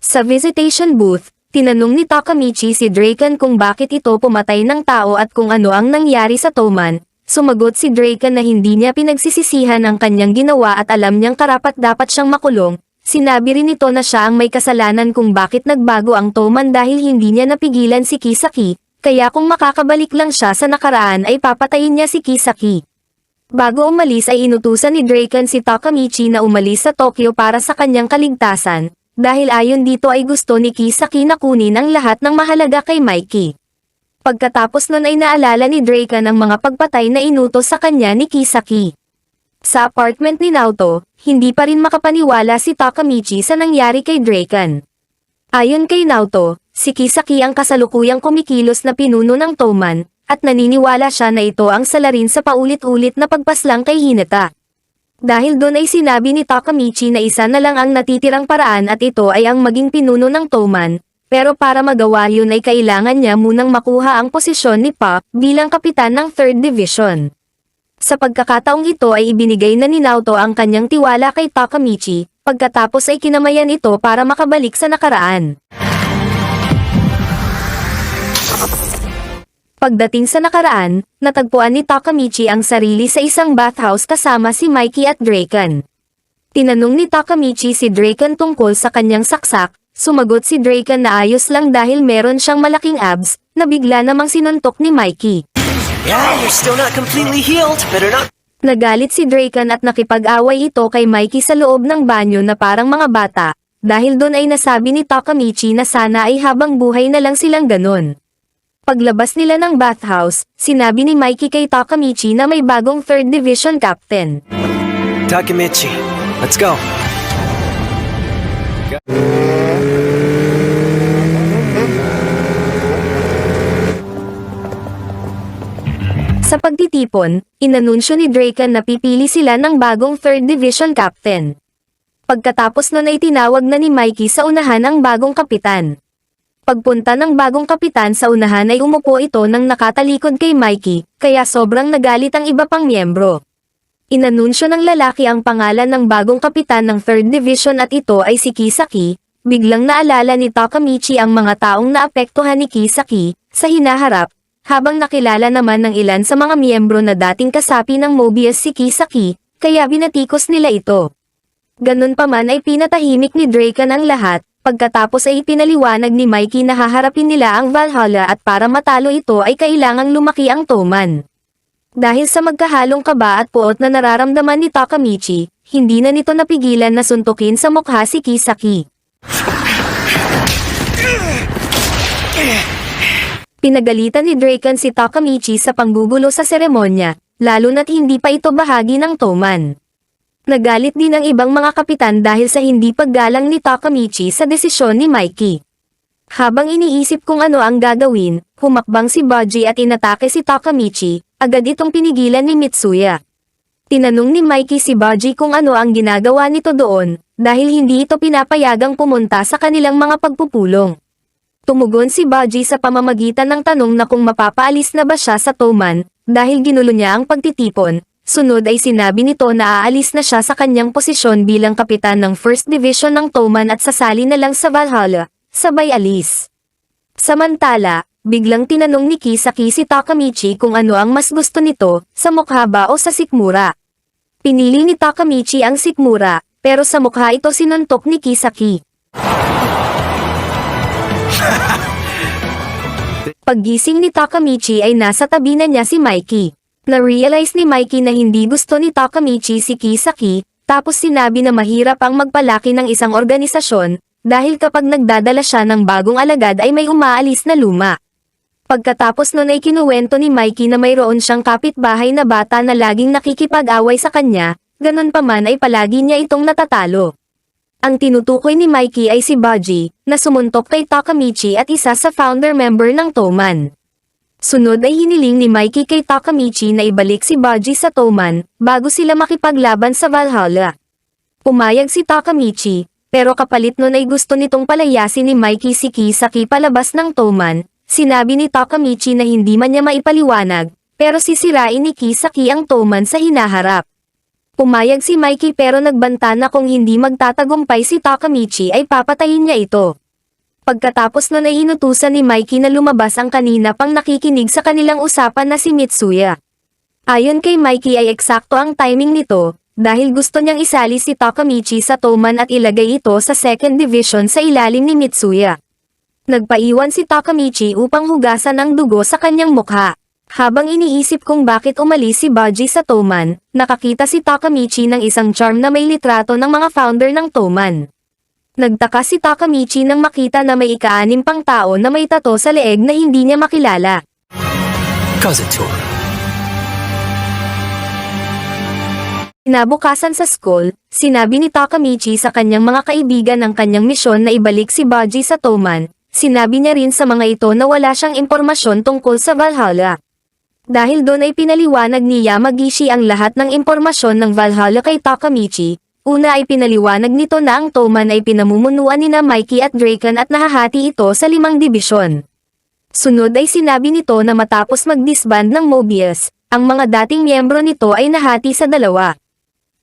Sa visitation booth, tinanong ni Takamichi si Draken kung bakit ito pumatay ng tao at kung ano ang nangyari sa Toman. Sumagot si Draken na hindi niya pinagsisisihan ang kanyang ginawa at alam niyang karapat-dapat siyang makulong. sinabi rin nito na siya ang may kasalanan kung bakit nagbago ang Toman dahil hindi niya napigilan si Kisaki, kaya kung makakabalik lang siya sa nakaraan ay papatayin niya si Kisaki. Bago umalis ay inutusan ni Draken si Takamichi na umalis sa Tokyo para sa kanyang kaligtasan, dahil ayon dito ay gusto ni Kisaki na kunin ang lahat ng mahalaga kay Mikey. Pagkatapos nun ay naalala ni Draken ang mga pagpatay na inutos sa kanya ni Kisaki. Sa apartment ni Naoto, hindi pa rin makapaniwala si Takamichi sa nangyari kay Draken. Ayon kay Naoto, si Kisaki ang kasalukuyang kumikilos na pinuno ng Toman, at naniniwala siya na ito ang salarin sa paulit-ulit na pagpaslang kay Hinata. Dahil doon ay sinabi ni Takamichi na isa na lang ang natitirang paraan at ito ay ang maging pinuno ng Toman, pero para magawa yun ay kailangan niya munang makuha ang posisyon ni Pop bilang kapitan ng 3rd Division. Sa pagkakataong ito ay ibinigay na ni Naoto ang kanyang tiwala kay Takamichi, pagkatapos ay kinamayan ito para makabalik sa nakaraan. Pagdating sa nakaraan, natagpuan ni Takamichi ang sarili sa isang bathhouse kasama si Mikey at Draken. Tinanong ni Takamichi si Draken tungkol sa kanyang saksak, sumagot si Draken na ayos lang dahil meron siyang malaking abs, na bigla namang sinuntok ni Mikey. Yeah, you're still not completely healed. Better not. Nagalit si Draken at nakipag-away ito kay Mikey sa loob ng banyo na parang mga bata, dahil doon ay nasabi ni Takamichi na sana ay habang buhay na lang silang ganon. Paglabas nila ng bathhouse, sinabi ni Mikey kay Takamichi na may bagong 3rd Division Captain. Takamichi, let's go. Sa pagtitipon, inanunsyo ni Draken na pipili sila ng bagong 3rd Division Captain. Pagkatapos nun ay tinawag na ni Mikey sa unahan ang bagong kapitan. Pagpunta ng bagong kapitan sa unahan ay umupo ito nang nakatalikod kay Mikey, kaya sobrang nagalit ang iba pang miyembro. Inanunsyo ng lalaki ang pangalan ng bagong kapitan ng 3rd Division at ito ay si Kisaki. Biglang naalala ni Takamichi ang mga taong naapektuhan ni Kisaki sa hinaharap, habang nakilala naman ng ilan sa mga miyembro na dating kasapi ng Mobius si Kisaki, kaya binatikos nila ito. Ganun pa man ay pinatahimik ni Draken ang lahat. Pagkatapos ay ipinaliwanag ni Mikey na haharapin nila ang Valhalla at para matalo ito ay kailangang lumaki ang Toman. Dahil sa magkahalong kaba at puot na nararamdaman ni Takamichi, hindi na nito napigilan na suntukin sa mukha si Kisaki. Pinagalitan ni Draken si Takamichi sa panggugulo sa seremonya, lalo na't hindi pa ito bahagi ng Toman. Nagalit din ang ibang mga kapitan dahil sa hindi paggalang ni Takamichi sa desisyon ni Mikey. Habang iniisip kung ano ang gagawin, humakbang si Baji at inatake si Takamichi, agad itong pinigilan ni Mitsuya. Tinanong ni Mikey si Baji kung ano ang ginagawa nito doon, dahil hindi ito pinapayagang pumunta sa kanilang mga pagpupulong. Tumugon si Baji sa pamamagitan ng tanong na kung mapapaalis na ba siya sa Toman, dahil ginulo niya ang pagtitipon. Sunod ay sinabi nito na aalis na siya sa kanyang posisyon bilang kapitan ng 1st Division ng Toman at sasali na lang sa Valhalla, sabay alis. Samantala, biglang tinanong ni Kisaki si Takamichi kung ano ang mas gusto nito, sa mukha ba o sa sikmura. Pinili ni Takamichi ang sikmura, pero sa mukha ito sinuntok ni Kisaki. Paggising ni Takamichi ay nasa tabi na niya si Mikey. Na-realize ni Mikey na hindi gusto ni Takamichi si Kisaki, tapos sinabi na mahirap ang magpalaki ng isang organisasyon, dahil kapag nagdadala siya ng bagong alagad ay may umaalis na luma. Pagkatapos nun ay kinuwento ni Mikey na mayroon siyang kapitbahay na bata na laging nakikipag-away sa kanya, ganun pa man ay palagi niya itong natatalo. Ang tinutukoy ni Mikey ay si Baji, na sumuntok kay Takamichi at isa sa founder member ng Toman. Sunod ay hiniling ni Mikey kay Takamichi na ibalik si Baji sa Toman, bago sila makipaglaban sa Valhalla. Pumayag si Takamichi, pero kapalit nun ay gusto nitong palayasin ni Mikey si Kisaki palabas ng Toman. Sinabi ni Takamichi na hindi man niya maipaliwanag, pero sisirain ni Kisaki ang Toman sa hinaharap. Pumayag si Mikey pero nagbanta na kung hindi magtatagumpay si Takamichi ay papatayin niya ito. Pagkatapos nun ay inutusan ni Mikey na lumabas ang kanina pang nakikinig sa kanilang usapan na si Mitsuya. Ayon kay Mikey ay eksakto ang timing nito, dahil gusto niyang isali si Takamichi sa Toman at ilagay ito sa second division sa ilalim ni Mitsuya. Nagpaiwan si Takamichi upang hugasan ang dugo sa kanyang mukha. Habang iniisip kung bakit umalis si Baji sa Toman, nakakita si Takamichi ng isang charm na may litrato ng mga founder ng Toman. Nagtaka si Takamichi nang makita na may ika-6 pang tao na may tato sa leeg na hindi niya makilala. Kazutora. Kinabukasan sa school, sinabi ni Takamichi sa kanyang mga kaibigan ang kanyang misyon na ibalik si Baji sa Toman. Sinabi niya rin sa mga ito na wala siyang impormasyon tungkol sa Valhalla. Dahil doon ay pinaliwanag ni Yamagishi ang lahat ng impormasyon ng Valhalla kay Takamichi. Una ay pinaliwanag nito na ang Toman ay pinamumunuan nina Mikey at Draken at nahahati ito sa 5 dibisyon. Sunod ay sinabi nito na matapos mag-disband ng Mobius, ang mga dating miyembro nito ay nahati sa 2.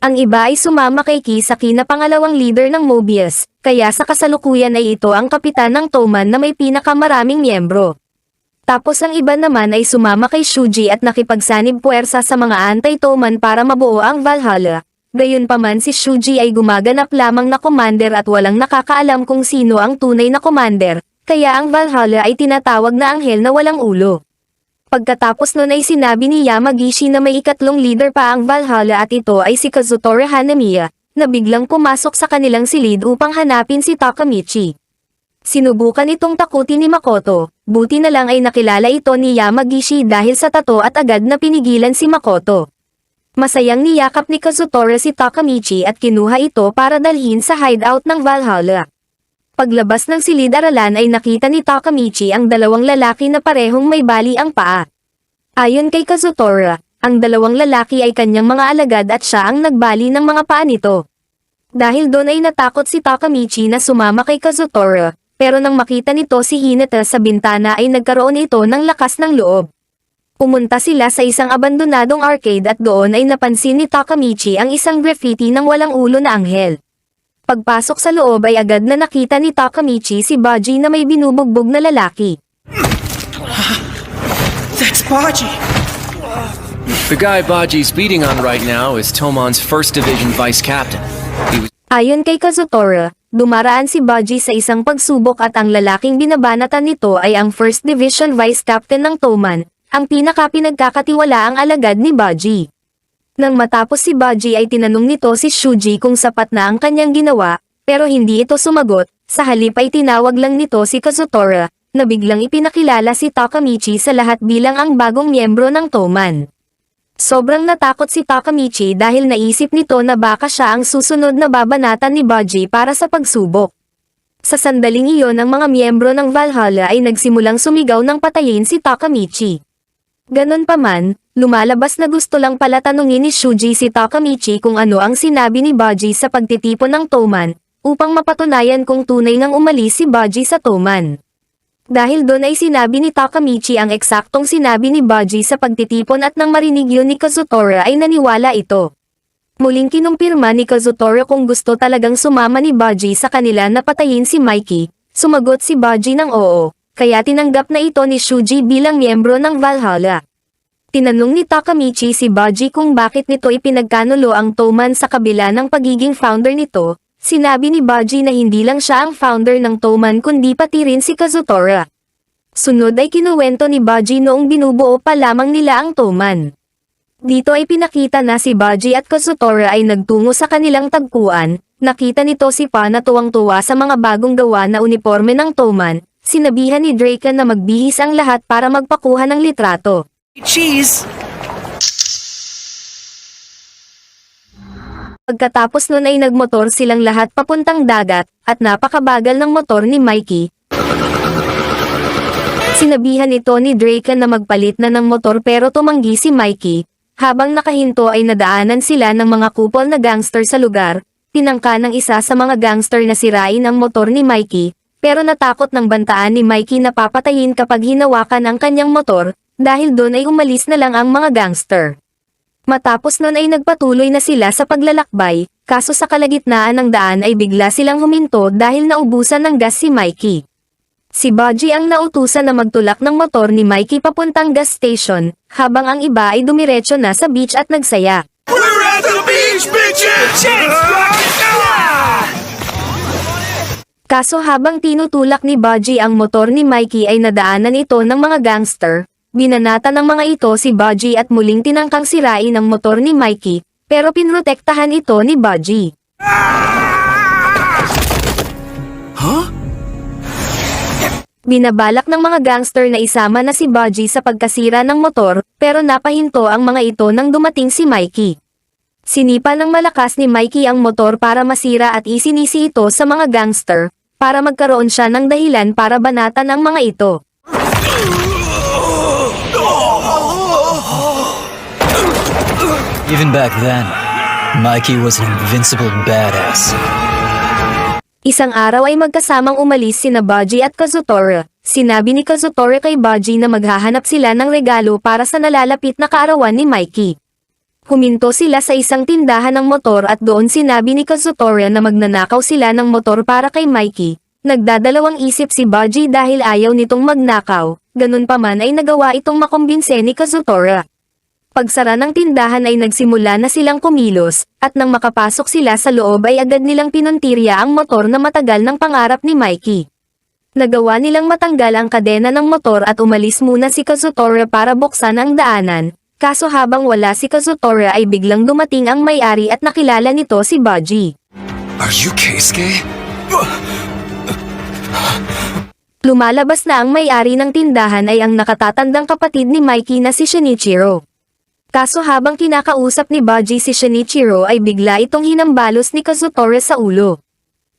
Ang iba ay sumama kay Kisaki na pangalawang leader ng Mobius, kaya sa kasalukuyan ay ito ang kapitan ng Toman na may pinakamaraming miyembro. Tapos ang iba naman ay sumama kay Shuji at nakipagsanib puwersa sa mga anti-Toman para mabuo ang Valhalla. Gayunpaman si Shuji ay gumaganap lamang na commander at walang nakakaalam kung sino ang tunay na commander, kaya ang Valhalla ay tinatawag na anghel na walang ulo. Pagkatapos nun ay sinabi ni Yamagishi na may ikatlong leader pa ang Valhalla at ito ay si Kazutora Hanamiya, na biglang pumasok sa kanilang silid upang hanapin si Takamichi. Sinubukan itong takutin ni Makoto, buti na lang ay nakilala ito ni Yamagishi dahil sa tato at agad na pinigilan si Makoto. Masayang niyakap ni Kazutora si Takamichi at kinuha ito para dalhin sa hideout ng Valhalla. Paglabas ng silid-aralan ay nakita ni Takamichi ang 2 lalaki na parehong may bali ang paa. Ayon kay Kazutora, ang 2 lalaki ay kanyang mga alagad at siya ang nagbali ng mga paa nito. Dahil doon ay natakot si Takamichi na sumama kay Kazutora, pero nang makita nito si Hinata sa bintana ay nagkaroon ito ng lakas ng loob. Pumunta sila sa isang abandonadong arcade at doon ay napansin ni Takamichi ang isang graffiti ng walang ulo na anghel. Pagpasok sa loob ay agad na nakita ni Takamichi si Baji na may binubugbog na lalaki. That's Baji! The guy Baji's beating on right now is Toman's 1st Division Vice Captain. He was Ayon kay Kazutora, dumaraan si Baji sa isang pagsubok at ang lalaking binabanatan nito ay ang 1st Division Vice Captain ng Toman, ang pinaka-pinagkakatiwalaang alagad ni Baji. Nang matapos si Baji ay tinanong nito si Shuji kung sapat na ang kanyang ginawa, pero hindi ito sumagot, sa halip ay tinawag lang nito si Kazutora, na biglang ipinakilala si Takamichi sa lahat bilang ang bagong miyembro ng Toman. Sobrang natakot si Takamichi dahil naisip nito na baka siya ang susunod na babanatan ni Baji para sa pagsubok. Sa sandaling iyon ang mga miyembro ng Valhalla ay nagsimulang sumigaw ng patayin si Takamichi. Ganon pa man, lumalabas na gusto lang pala tanungin ni Shuji si Takamichi kung ano ang sinabi ni Baji sa pagtitipon ng Toman, upang mapatunayan kung tunay ngang umalis si Baji sa Toman. Dahil doon ay sinabi ni Takamichi ang eksaktong sinabi ni Baji sa pagtitipon at nang marinig yun ni Kazutora ay naniwala ito. Muling kinumpirma ni Kazutora kung gusto talagang sumama ni Baji sa kanila na patayin si Mikey, sumagot si Baji ng oo. Kaya tinanggap na ito ni Shuji bilang miyembro ng Valhalla. Tinanong ni Takamichi si Baji kung bakit nito ipinagkanulo ang Toman sa kabila ng pagiging founder nito. Sinabi ni Baji na hindi lang siya ang founder ng Toman kundi pati rin si Kazutora. Sunod ay kinuwento ni Baji noong binubuo pa lamang nila ang Toman. Dito ay pinakita na si Baji at Kazutora ay nagtungo sa kanilang tagpuan. Nakita nito si Pa na tuwang-tuwa sa mga bagong gawa na uniforme ng Toman. Sinabihan ni Draken na magbihis ang lahat para magpakuha ng litrato. Cheese! Pagkatapos nun ay nagmotor silang lahat papuntang dagat, at napakabagal ng motor ni Mikey. Sinabihan ito ni Draken na magpalit na ng motor pero tumanggi si Mikey. Habang nakahinto ay nadaanan sila ng mga kupol na gangster sa lugar. Tinangka ng isa sa mga gangster na sirain ang motor ni Mikey. Pero natakot ng bantaan ni Mikey na papatayin kapag hinawakan ang kanyang motor, dahil doon ay umalis na lang ang mga gangster. Matapos nun ay nagpatuloy na sila sa paglalakbay, kaso sa kalagitnaan ng daan ay bigla silang huminto dahil naubusan ng gas si Mikey. Si Baji ang nautusan na magtulak ng motor ni Mikey papuntang gas station, habang ang iba ay dumiretso na sa beach at nagsaya. We're at the beach! these bitches! Kaso habang tinutulak ni Budgie ang motor ni Mikey ay nadaanan ito ng mga gangster. Binanata ng mga ito si Budgie at muling tinangkang sirain ang motor ni Mikey, pero pinrotektahan ito ni Budgie. Binabalak ng mga gangster na isama na si Budgie sa pagkasira ng motor, pero napahinto ang mga ito nang dumating si Mikey. Sinipa ng malakas ni Mikey ang motor para masira at isinisi ito sa mga gangster, para magkaroon siya ng dahilan para banatan ang mga ito. Even back then, Mikey was an invincible badass. Isang araw ay magkasamang umalis sina Budgie at Kazutora. Sinabi ni Kazutora kay Budgie na maghahanap sila ng regalo para sa nalalapit na kaarawan ni Mikey. Huminto sila sa isang tindahan ng motor at doon sinabi ni Kazutora na magnanakaw sila ng motor para kay Mikey. Nagdadalawang isip si Budgie dahil ayaw nitong magnakaw, ganun pa man ay nagawa itong makumbinse ni Kazutora. Pagsara ng tindahan ay nagsimula na silang kumilos, at nang makapasok sila sa loob ay agad nilang pinuntirya ang motor na matagal ng pangarap ni Mikey. Nagawa nilang matanggal ang kadena ng motor at umalis muna si Kazutora para buksan ang daanan, kaso habang wala si Kazutora ay biglang dumating ang may-ari at nakilala nito si Budgie. Are you Keisuke? Lumalabas na ang may-ari ng tindahan ay ang nakatatandang kapatid ni Mikey na si Shinichiro. Kaso habang kinakausap ni Budgie si Shinichiro ay bigla itong hinambalos ni Kazutora sa ulo.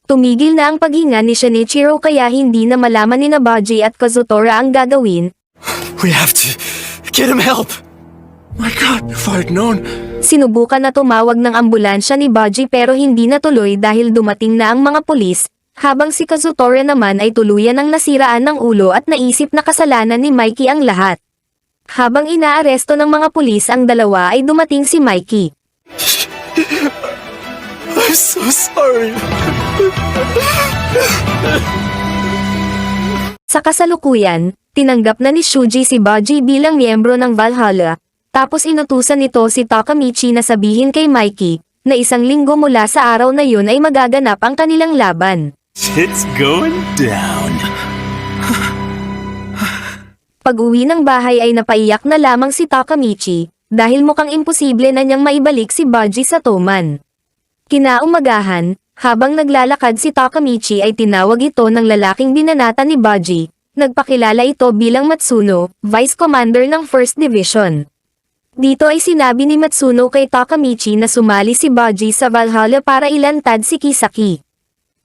Tumigil na ang paghinga ni Shinichiro kaya hindi na malaman ni Budgie at Kazutora ang gagawin. We have to get him help! My God, if I'd known... Sinubukan na tumawag ng ambulansya ni Budgie pero hindi natuloy dahil dumating na ang mga pulis, habang si Kazutora naman ay tuluyan ng nasiraan ng ulo at naisip na kasalanan ni Mikey ang lahat. Habang inaaresto ng mga pulis ang dalawa ay dumating si Mikey. I'm so sorry. Sa kasalukuyan, tinanggap na ni Shuji si Budgie bilang miyembro ng Valhalla, tapos inutusan nito si Takamichi na sabihin kay Mikey, na isang linggo mula sa araw na yun ay magaganap ang kanilang laban. It's going down. Pag-uwi ng bahay ay napaiyak na lamang si Takamichi, dahil mukhang imposible na niyang maibalik si Budgie sa Toman. Kinaumagahan, habang naglalakad si Takamichi ay tinawag ito ng lalaking binanata ni Budgie, nagpakilala ito bilang Matsuno, Vice Commander ng 1st Division. Dito ay sinabi ni Matsuno kay Takamichi na sumali si Budgie sa Valhalla para ilantad si Kisaki.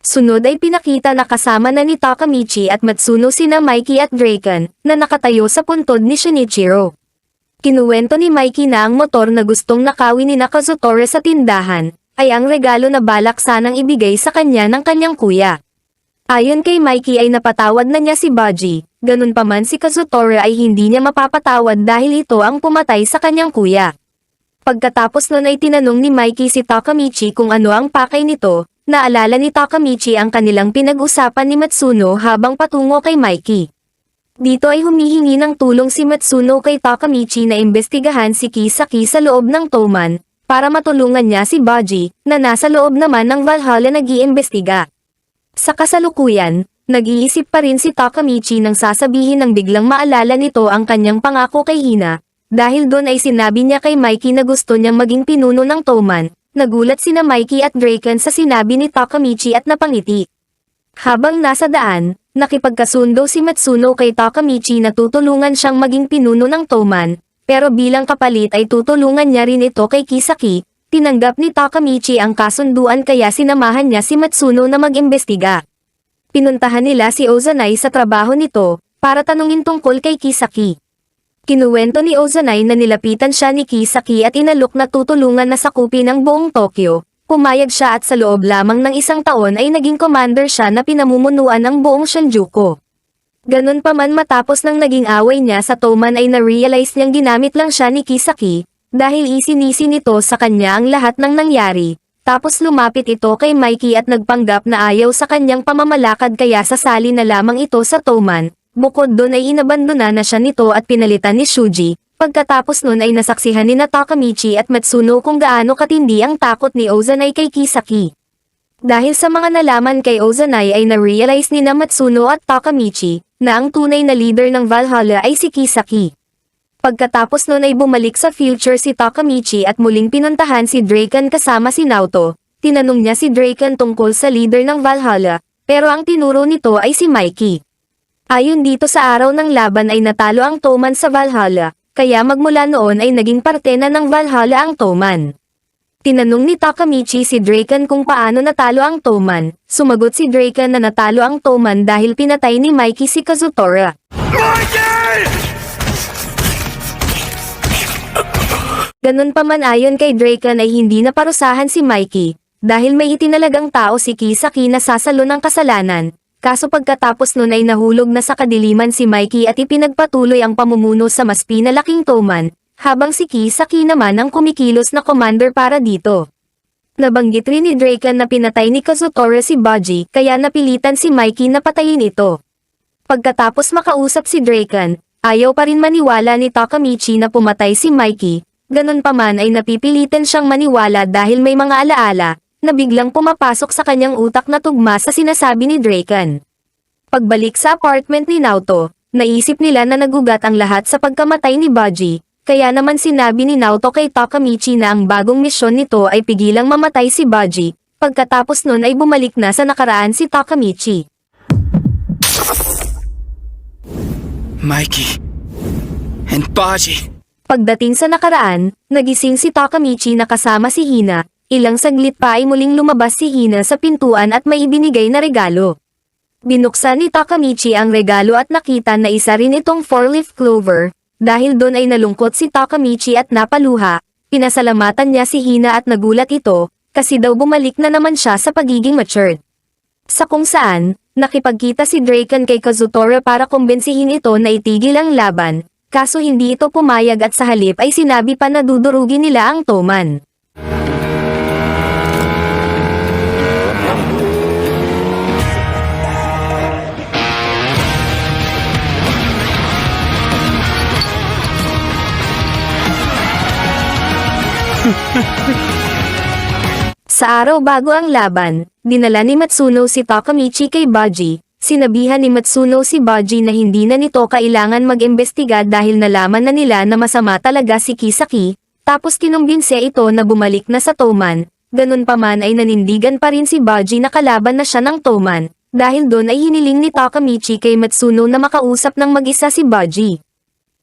Sunod ay pinakita na kasama na ni Takamichi at Matsuno sina Mikey at Draken, na nakatayo sa puntod ni Shinichiro. Kinuwento ni Mikey na ang motor na gustong nakawin ni Kazutora sa tindahan, ay ang regalo na balak sanang ibigay sa kanya ng kanyang kuya. Ayon kay Mikey ay napatawad na niya si Budgie, ganun pa man si Kazutora ay hindi niya mapapatawad dahil ito ang pumatay sa kanyang kuya. Pagkatapos nun ay tinanong ni Mikey si Takamichi kung ano ang pakay nito. Naalala ni Takamichi ang kanilang pinag-usapan ni Matsuno habang patungo kay Mikey. Dito ay humihingi ng tulong si Matsuno kay Takamichi na imbestigahan si Kisaki sa loob ng Toman, para matulungan niya si Budgie, na nasa loob naman ng Valhalla nag-iimbestiga. Sa kasalukuyan, nag-iisip pa rin si Takamichi nang sasabihin ng biglang maalala nito ang kanyang pangako kay Hina, dahil doon ay sinabi niya kay Mikey na gusto niyang maging pinuno ng Toman. Nagulat sina Mikey at Draken sa sinabi ni Takamichi at napangiti. Habang nasa daan, nakipagkasundo si Matsuno kay Takamichi na tutulungan siyang maging pinuno ng Toman, pero bilang kapalit ay tutulungan niya rin ito kay Kisaki. Tinanggap ni Takamichi ang kasunduan kaya sinamahan niya si Matsuno na mag-imbestiga. Pinuntahan nila si Ozanai sa trabaho nito, para tanungin tungkol kay Kisaki. Kinuwento ni Ozanai na nilapitan siya ni Kisaki at inalok na tutulungan na sakupin ang buong Tokyo. Pumayag siya at sa loob lamang ng isang taon ay naging commander siya na pinamumunuan ng buong Shinjuku. Ganun pa man matapos ng naging away niya sa Toman ay na-realize niyang ginamit lang siya ni Kisaki, dahil isinisi nito sa kanya ang lahat ng nangyari. Tapos lumapit ito kay Mikey at nagpanggap na ayaw sa kanyang pamamalakad kaya sasali na lamang ito sa Toman. Bukod doon ay inabandona na siya nito at pinalitan ni Shuji, Pagkatapos nun ay nasaksihan ni Takamichi at Matsuno kung gaano katindi ang takot ni Ozanai kay Kisaki. Dahil sa mga nalaman kay Ozanai ay na-realize ni Matsuno at Takamichi na ang tunay na leader ng Valhalla ay si Kisaki. Pagkatapos nun ay bumalik sa future si Takamichi at muling pinuntahan si Draken kasama si Naoto. Tinanong niya si Draken tungkol sa leader ng Valhalla, pero ang tinuro nito ay si Mikey. Ayon dito sa araw ng laban ay natalo ang Toman sa Valhalla, kaya magmula noon ay naging parte na ng Valhalla ang Toman. Tinanong ni Takamichi si Draken kung paano natalo ang Toman. Sumagot si Draken na natalo ang Toman dahil pinatay ni Mikey si Kazutora. Ganun pa man ayon kay Draken ay hindi naparusahan si Mikey, dahil may itinalagang tao si Kisaki na sasalo ng kasalanan. Kaso pagkatapos nun ay nahulog na sa kadiliman si Mikey at ipinagpatuloy ang pamumuno sa mas pinalaking Toman, habang si Kisaki naman ang kumikilos na commander para dito. Nabanggit rin ni Draken na pinatay ni Kazutora si Baji kaya napilitan si Mikey na patayin ito. Pagkatapos makausap si Draken, ayaw pa rin maniwala ni Takamichi na pumatay si Mikey. Ganun pa man ay napipilitan siyang maniwala dahil may mga alaala na biglang pumapasok sa kanyang utak na tugma sa sinasabi ni Draken. Pagbalik sa apartment ni Naoto, naisip nila na nagugat ang lahat sa pagkamatay ni Baji, kaya naman sinabi ni Naoto kay Takamichi na ang bagong misyon nito ay pigilang mamatay si Baji. Pagkatapos nun ay bumalik na sa nakaraan si Takamichi. Mikey and Baji. Pagdating sa nakaraan, nagising si Takamichi na kasama si Hina. Ilang saglit pa ay muling lumabas si Hina sa pintuan at may ibinigay na regalo. Binuksan ni Takamichi ang regalo at nakita na isa rin itong 4-leaf clover. Dahil doon ay nalungkot si Takamichi at napaluha, pinasalamatan niya si Hina at nagulat ito, kasi daw bumalik na naman siya sa pagiging matured. Sa kung saan, nakipagkita si Draken kay Kazutora para kumbinsihin ito na itigil ang laban, kaso hindi ito pumayag at sa halip ay sinabi pa na dudurugin nila ang Toman. Sa araw bago ang laban, dinala ni Matsuno si Takamichi kay Baji. Sinabihan ni Matsuno si Baji na hindi na nito kailangan mag-imbestiga dahil nalaman na nila na masama talaga si Kisaki, tapos kinumbinse ito na bumalik na sa Toman. Ganun pa man ay nanindigan pa rin si Baji na kalaban na siya ng Toman, dahil doon ay hiniling ni Takamichi kay Matsuno na makausap ng mag-isa si Baji.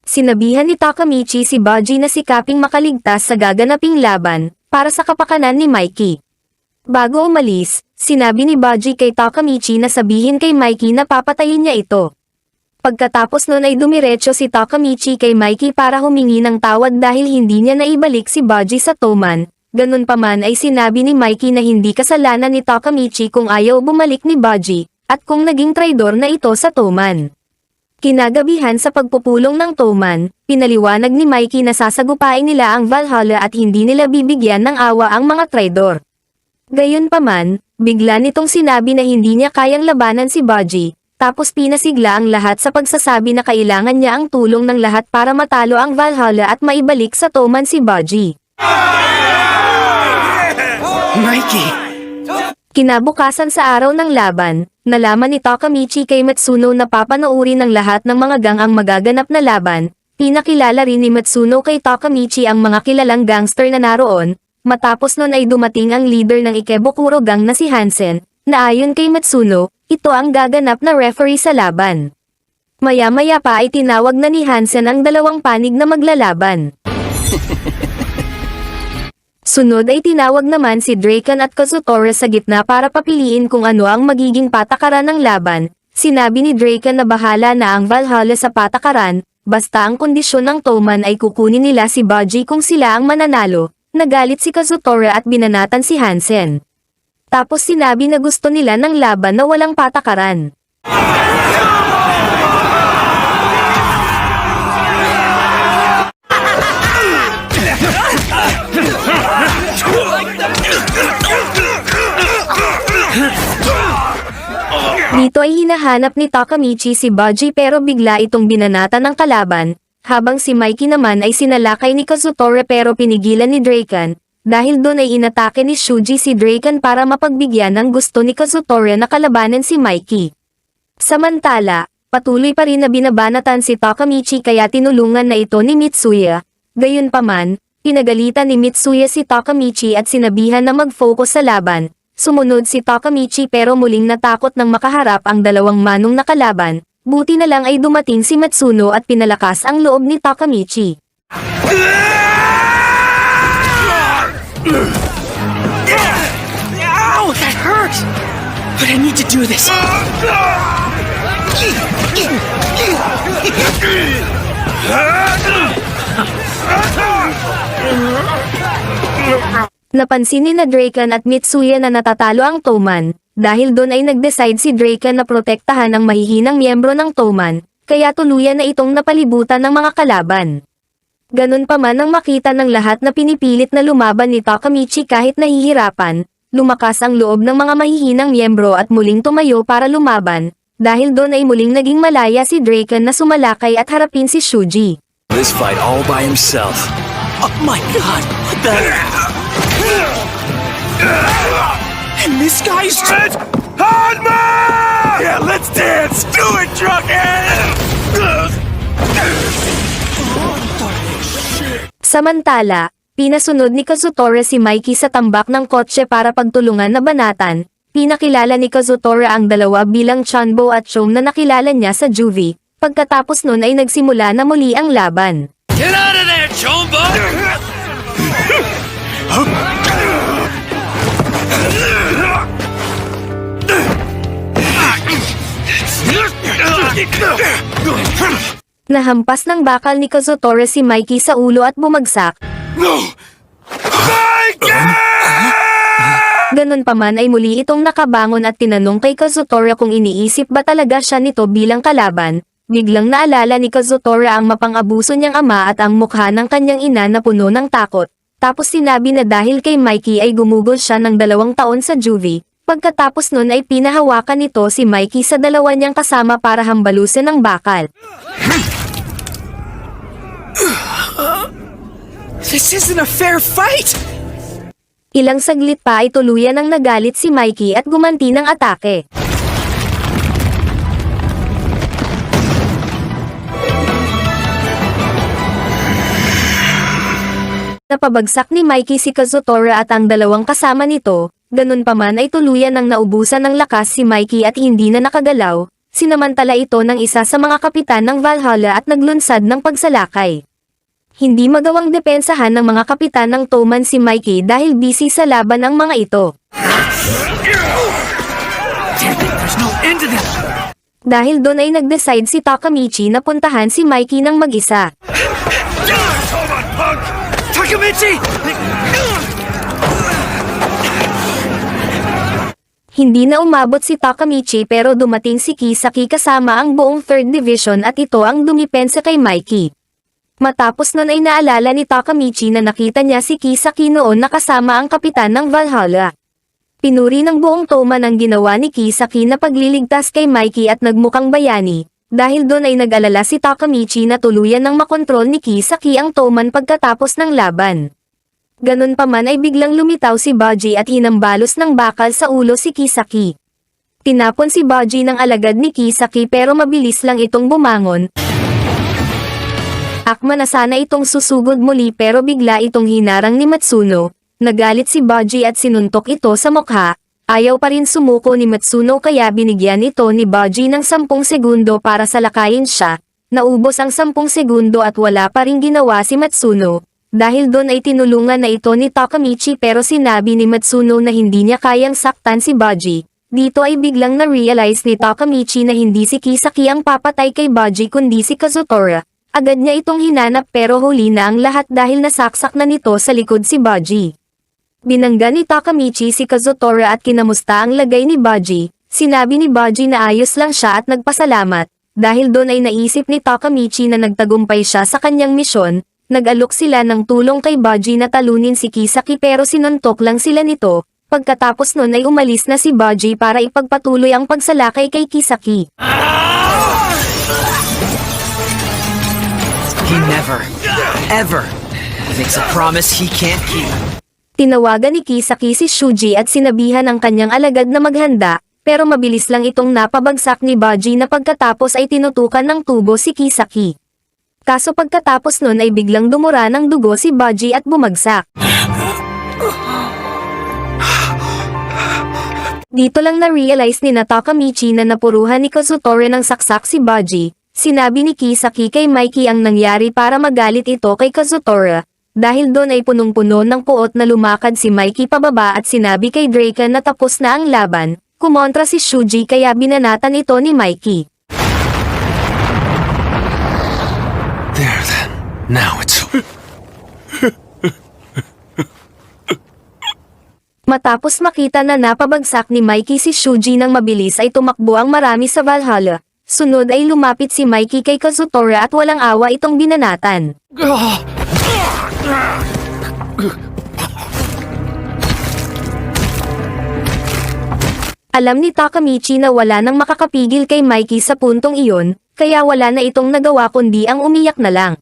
Sinabihan ni Takamichi si Baji na sikaping makaligtas sa gaganaping laban, para sa kapakanan ni Mikey. Bago umalis, sinabi ni Baji kay Takamichi na sabihin kay Mikey na papatayin niya ito. Pagkatapos nun ay dumiretso si Takamichi kay Mikey para humingi ng tawad dahil hindi niya naibalik si Baji sa Toman. Ganun pa man ay sinabi ni Mikey na hindi kasalanan ni Takamichi kung ayaw bumalik ni Baji, at kung naging traidor na ito sa Toman. Kinagabihan sa pagpupulong ng Toman, pinaliwanag ni Mikey na sasagupain nila ang Valhalla at hindi nila bibigyan ng awa ang mga traidor. Gayunpaman, bigla nitong sinabi na hindi niya kayang labanan si Baji, tapos pinasigla ang lahat sa pagsasabi na kailangan niya ang tulong ng lahat para matalo ang Valhalla at maibalik sa Toman si Baji. Mikey! Kinabukasan sa araw ng laban, nalaman ni Takamichi kay Matsuno na papanoorin ng lahat ng mga gang ang magaganap na laban. Pinakilala rin ni Matsuno kay Takamichi ang mga kilalang gangster na naroon. Matapos nun ay dumating ang leader ng Ikebukuro gang na si Hansen, na ayon kay Matsuno, ito ang gaganap na referee sa laban. Maya-maya pa ay tinawag na ni Hansen ang dalawang panig na maglalaban. Sunod ay tinawag naman si Draken at Kazutora sa gitna para papiliin kung ano ang magiging patakaran ng laban. Sinabi ni Draken na bahala na ang Valhalla sa patakaran, basta ang kondisyon ng Toman ay kukunin nila si Baji kung sila ang mananalo. Nagalit si Kazutora at binanatan si Hansen. Tapos sinabi na gusto nila ng laban na walang patakaran. Dito ay hinahanap ni Takamichi si Baji pero bigla itong binanata ng kalaban. Habang si Mikey naman ay sinalakay ni Kazutora pero pinigilan ni Draken, dahil doon ay inatake ni Shuji si Draken para mapagbigyan ng gusto ni Kazutora na kalabanan si Mikey. Samantala, patuloy pa rin na binabanatan si Takamichi kaya tinulungan na ito ni Mitsuya. Gayunpaman, pinagalitan ni Mitsuya si Takamichi at sinabihan na mag-focus sa laban. Sumunod si Takamichi pero muling natakot nang makaharap ang dalawang manong nakalaban. Buti na lang ay dumating si Matsuno at pinalakas ang loob ni Takamichi. Ow, that hurt! But I need to do this. Napansin ni na Draken at Mitsuya na natatalo ang Toman, dahil doon ay nag-decide si Draken na protektahan ang mahihinang miyembro ng Toman, kaya tuluyan na itong napalibutan ng mga kalaban. Ganun pa man ang makita ng lahat na pinipilit na lumaban ni Takamichi kahit nahihirapan, lumakas ang loob ng mga mahihinang miyembro at muling tumayo para lumaban, dahil doon ay muling naging malaya si Draken na sumalakay at harapin si Shuji. This fight all by himself. Oh my god, what the... And this guy's... Red Hanma! Yeah, let's dance! Do it, Drunken! Samantala, pinasunod ni Kazutora si Mikey sa tambak ng kotse para pagtulungan na banatan. Pinakilala ni Kazutora ang dalawa bilang Chanbo at Chom na nakilala niya sa juvie. Pagkatapos nun ay nagsimula na muli ang laban. Get out of there, Chombo! Nahampas ng bakal ni Kazutora si Mikey sa ulo at bumagsak. No! Ganun pa man ay muli itong nakabangon at tinanong kay Kazutora kung iniisip ba talaga siya nito bilang kalaban. Biglang naalala ni Kazutora ang mapang-abuso niyang ama at ang mukha ng kanyang ina na puno ng takot. Tapos sinabi na dahil kay Mikey ay gumugol siya ng 2 taon sa juvie. Pagkatapos nun ay pinahawakan nito si Mikey sa dalawa niyang kasama para hambalusin ng bakal. This isn't a fair fight! Ilang saglit pa ay tuluyan ang nagalit si Mikey at gumanti ng atake. Napabagsak ni Mikey si Kazutora at ang dalawang kasama nito, ganun pa man ay tuluyan ng naubusan ng lakas si Mikey at hindi na nakagalaw, sinamantala ito ng isa sa mga kapitan ng Valhalla at naglunsad ng pagsalakay. Hindi magawang depensahan ng mga kapitan ng Toman si Mikey dahil busy sa laban ang mga ito. Dahil doon ay nag-decide si Takamichi na puntahan si Mikey ng mag-isa. Takamichi! Hindi na umabot si Takamichi pero dumating si Kisaki kasama ang buong 3rd Division at ito ang dumipensa kay Mikey. Matapos nun ay naalala ni Takamichi na nakita niya si Kisaki noon na kasama ang kapitan ng Valhalla. Pinuri ng buong Toman ang ginawa ni Kisaki na pagliligtas kay Mikey at nagmukhang bayani, dahil doon ay nag-alala si Takamichi na tuluyan ng makontrol ni Kisaki ang Toman pagkatapos ng laban. Ganun pa man ay biglang lumitaw si Baji at hinambalos ng bakal sa ulo si Kisaki. Tinapon si Baji ng alagad ni Kisaki pero mabilis lang itong bumangon. Akma na sana itong susugod muli pero bigla itong hinarang ni Matsuno. Nagalit si Baji at sinuntok ito sa mukha. Ayaw pa rin sumuko ni Matsuno kaya binigyan ito ni Baji ng 10 segundo para salakayin siya. Naubos ang 10 segundo at wala pa rin ginawa si Matsuno. Dahil doon ay tinulungan na ito ni Takamichi pero sinabi ni Matsuno na hindi niya kayang saktan si Baji. Dito ay biglang na-realize ni Takamichi na hindi si Kisaki ang papatay kay Baji kundi si Kazutora. Agad niya itong hinanap pero huli na ang lahat dahil nasaksak na nito sa likod si Baji. Binangga ni Takamichi si Kazutora at kinamusta ang lagay ni Baji. Sinabi ni Baji na ayos lang siya at nagpasalamat. Dahil doon ay naisip ni Takamichi na nagtagumpay siya sa kanyang misyon, nag-alok sila ng tulong kay Baji na talunin si Kisaki pero sinuntok lang sila nito. Pagkatapos nun ay umalis na si Baji para ipagpatuloy ang pagsalakay kay Kisaki. He never, ever makes a promise he can't keep. Tinawagan ni Kisaki si Shuji at sinabihan ang kanyang alagad na maghanda, pero mabilis lang itong napabagsak ni Baji na pagkatapos ay tinutukan ng tubo si Kisaki. Kaso pagkatapos nun ay biglang dumura ng dugo si Baji at bumagsak. Dito lang na-realize ni Takamichi na napuruhan ni Kazutora ng saksak si Baji. Sinabi ni Kisaki kay Mikey ang nangyari para magalit ito kay Kazutora. Dahil doon ay punong-puno ng puot na lumakad si Mikey pababa at sinabi kay Draken na tapos na ang laban. Kumontra si Shuji kaya binanatan ito ni Mikey. There then. Now it's... Matapos makita na napabagsak ni Mikey si Shuji ng mabilis ay tumakbo ang marami sa Valhalla. Sunod ay lumapit si Mikey kay Kazutora at walang awa itong binanatan. Alam ni Takamichi na wala nang makakapigil kay Mikey sa puntong iyon, kaya wala na itong nagawa kundi ang umiyak na lang.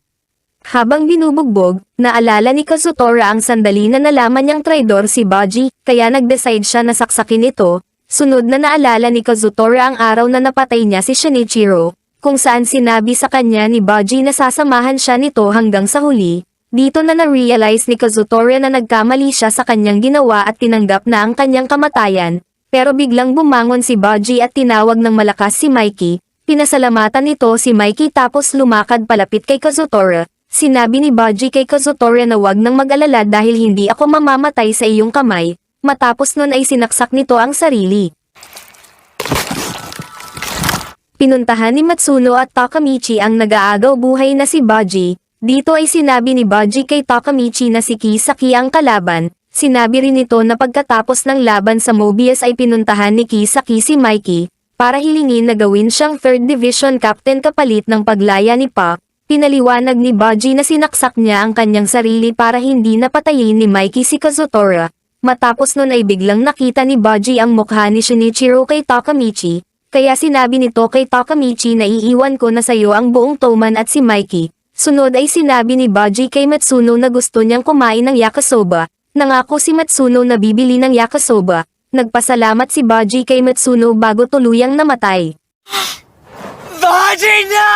Habang binubugbog, naalala ni Kazutora ang sandali na nalaman niyang traidor si Baji, kaya nag-decide siya na saksakin ito. Sunod na naalala ni Kazutora ang araw na napatay niya si Shinichiro, kung saan sinabi sa kanya ni Baji na sasamahan siya nito hanggang sa huli. Dito na na-realize ni Kazutora na nagkamali siya sa kanyang ginawa at tinanggap na ang kanyang kamatayan, pero biglang bumangon si Baji at tinawag ng malakas si Mikey. Pinasalamatan nito si Mikey tapos lumakad palapit kay Kazutora. Sinabi ni Baji kay Kazutora na wag nang mag-alala dahil hindi ako mamamatay sa iyong kamay, matapos nun ay sinaksak nito ang sarili. Pinuntahan ni Matsuno at Takamichi ang nag-aagaw buhay na si Baji. Dito ay sinabi ni Baji kay Takamichi na si Kisaki ang kalaban. Sinabi rin nito na pagkatapos ng laban sa Mobius ay pinuntahan ni Kisaki si Mikey, para hilingin na gawin siyang 3rd Division Captain kapalit ng paglaya ni Pa. Pinaliwanag ni Baji na sinaksak niya ang kanyang sarili para hindi napatayin ni Mikey si Kazutora. Matapos nun ay biglang nakita ni Baji ang mukha ni Shinichiro kay Takamichi, kaya sinabi nito kay Takamichi na iiwan ko na sayo ang buong Toman at si Mikey. Sunod ay sinabi ni Baji kay Matsuno na gusto niyang kumain ng yakisoba. Nangako si Matsuno na bibili ng yakisoba. Nagpasalamat si Baji kay Matsuno bago tuluyang namatay. Baji, no!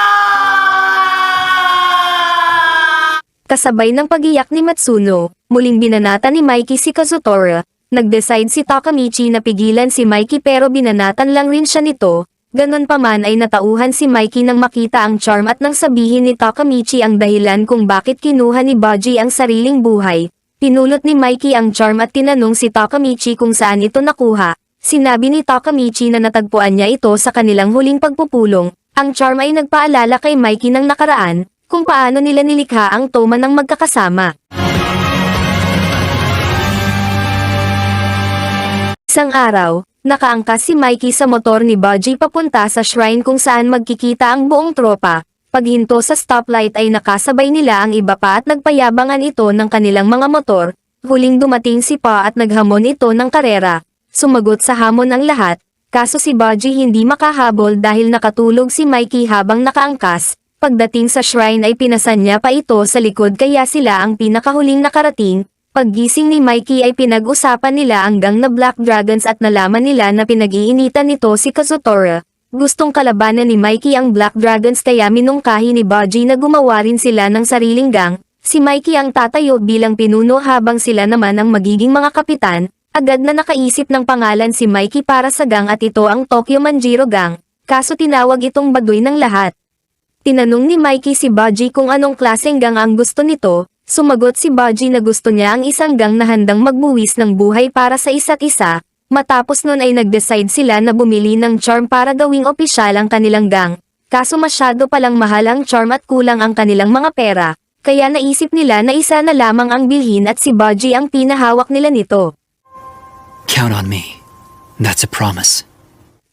Kasabay ng pagiyak ni Matsuno, muling binanatan ni Mikey si Kazutora. Nag-decide si Takamichi na pigilan si Mikey pero binanatan lang rin siya nito. Ganon pa man ay natauhan si Mikey nang makita ang charm at nang sabihin ni Takamichi ang dahilan kung bakit kinuha ni Baji ang sariling buhay. Pinulot ni Mikey ang charm at tinanong si Takamichi kung saan ito nakuha. Sinabi ni Takamichi na natagpuan niya ito sa kanilang huling pagpupulong. Ang charm ay nagpaalala kay Mikey ng nakaraan, kung paano nila nilikha ang Toman ng magkakasama. Isang araw, nakaangkas si Mikey sa motor ni Baji papunta sa shrine kung saan magkikita ang buong tropa. Paghinto sa stoplight ay nakasabay nila ang iba pa at nagpayabangan ito ng kanilang mga motor. Huling dumating si Pa at naghamon ito ng karera. Sumagot sa hamon ang lahat, kaso si Baji hindi makahabol dahil nakatulog si Mikey habang nakaangkas. Pagdating sa shrine ay pinasan niya pa ito sa likod kaya sila ang pinakahuling nakarating. Paggising ni Mikey ay pinag-usapan nila ang gang na Black Dragons at nalaman nila na pinag-iinitan nito si Kazutora. Gustong kalabanan ni Mikey ang Black Dragons kaya minungkahi ni Baji na gumawa rin sila ng sariling gang. Si Mikey ang tatayo bilang pinuno habang sila naman ang magiging mga kapitan. Agad na nakaisip ng pangalan si Mikey para sa gang at ito ang Tokyo Manjiro Gang. Kaso tinawag itong baduy ng lahat. Tinanong ni Mikey si Baji kung anong klaseng gang ang gusto nito. Sumagot si Baji na gusto niya ang isang gang na handang magbuwis ng buhay para sa isa't isa. Matapos nun ay nag-decide sila na bumili ng charm para gawing opisyal ang kanilang gang. Kaso masyado palang mahal ang charm at kulang ang kanilang mga pera. Kaya naisip nila na isa na lamang ang bilhin at si Baji ang pinahawak nila nito. Count on me. That's a promise.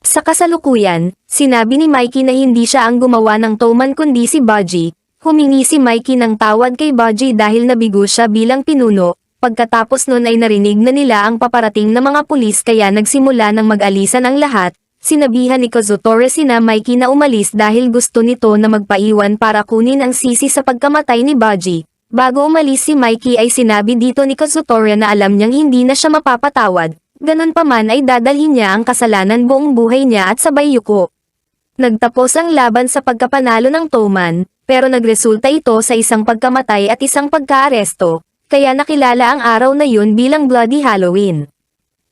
Sa kasalukuyan, sinabi ni Mikey na hindi siya ang gumawa ng Toman kundi si Baji. Humingi si Mikey ng tawad kay Baji dahil nabigo siya bilang pinuno. Pagkatapos nun ay narinig na nila ang paparating na mga pulis kaya nagsimula ng mag-alisan ang lahat. sinabihan ni Kazutora sina Mikey na umalis dahil gusto nito na magpaiwan para kunin ang sisi sa pagkamatay ni Baji. Bago umalis si Mikey ay sinabi dito ni Kazutora na alam niyang hindi na siya mapapatawad, ganun pa man ay dadalhin niya ang kasalanan buong buhay niya at sabay yuko. Nagtapos ang laban sa pagkapanalo ng Toman, pero nagresulta ito sa isang pagkamatay at isang pagkaaresto, kaya nakilala ang araw na yun bilang Bloody Halloween.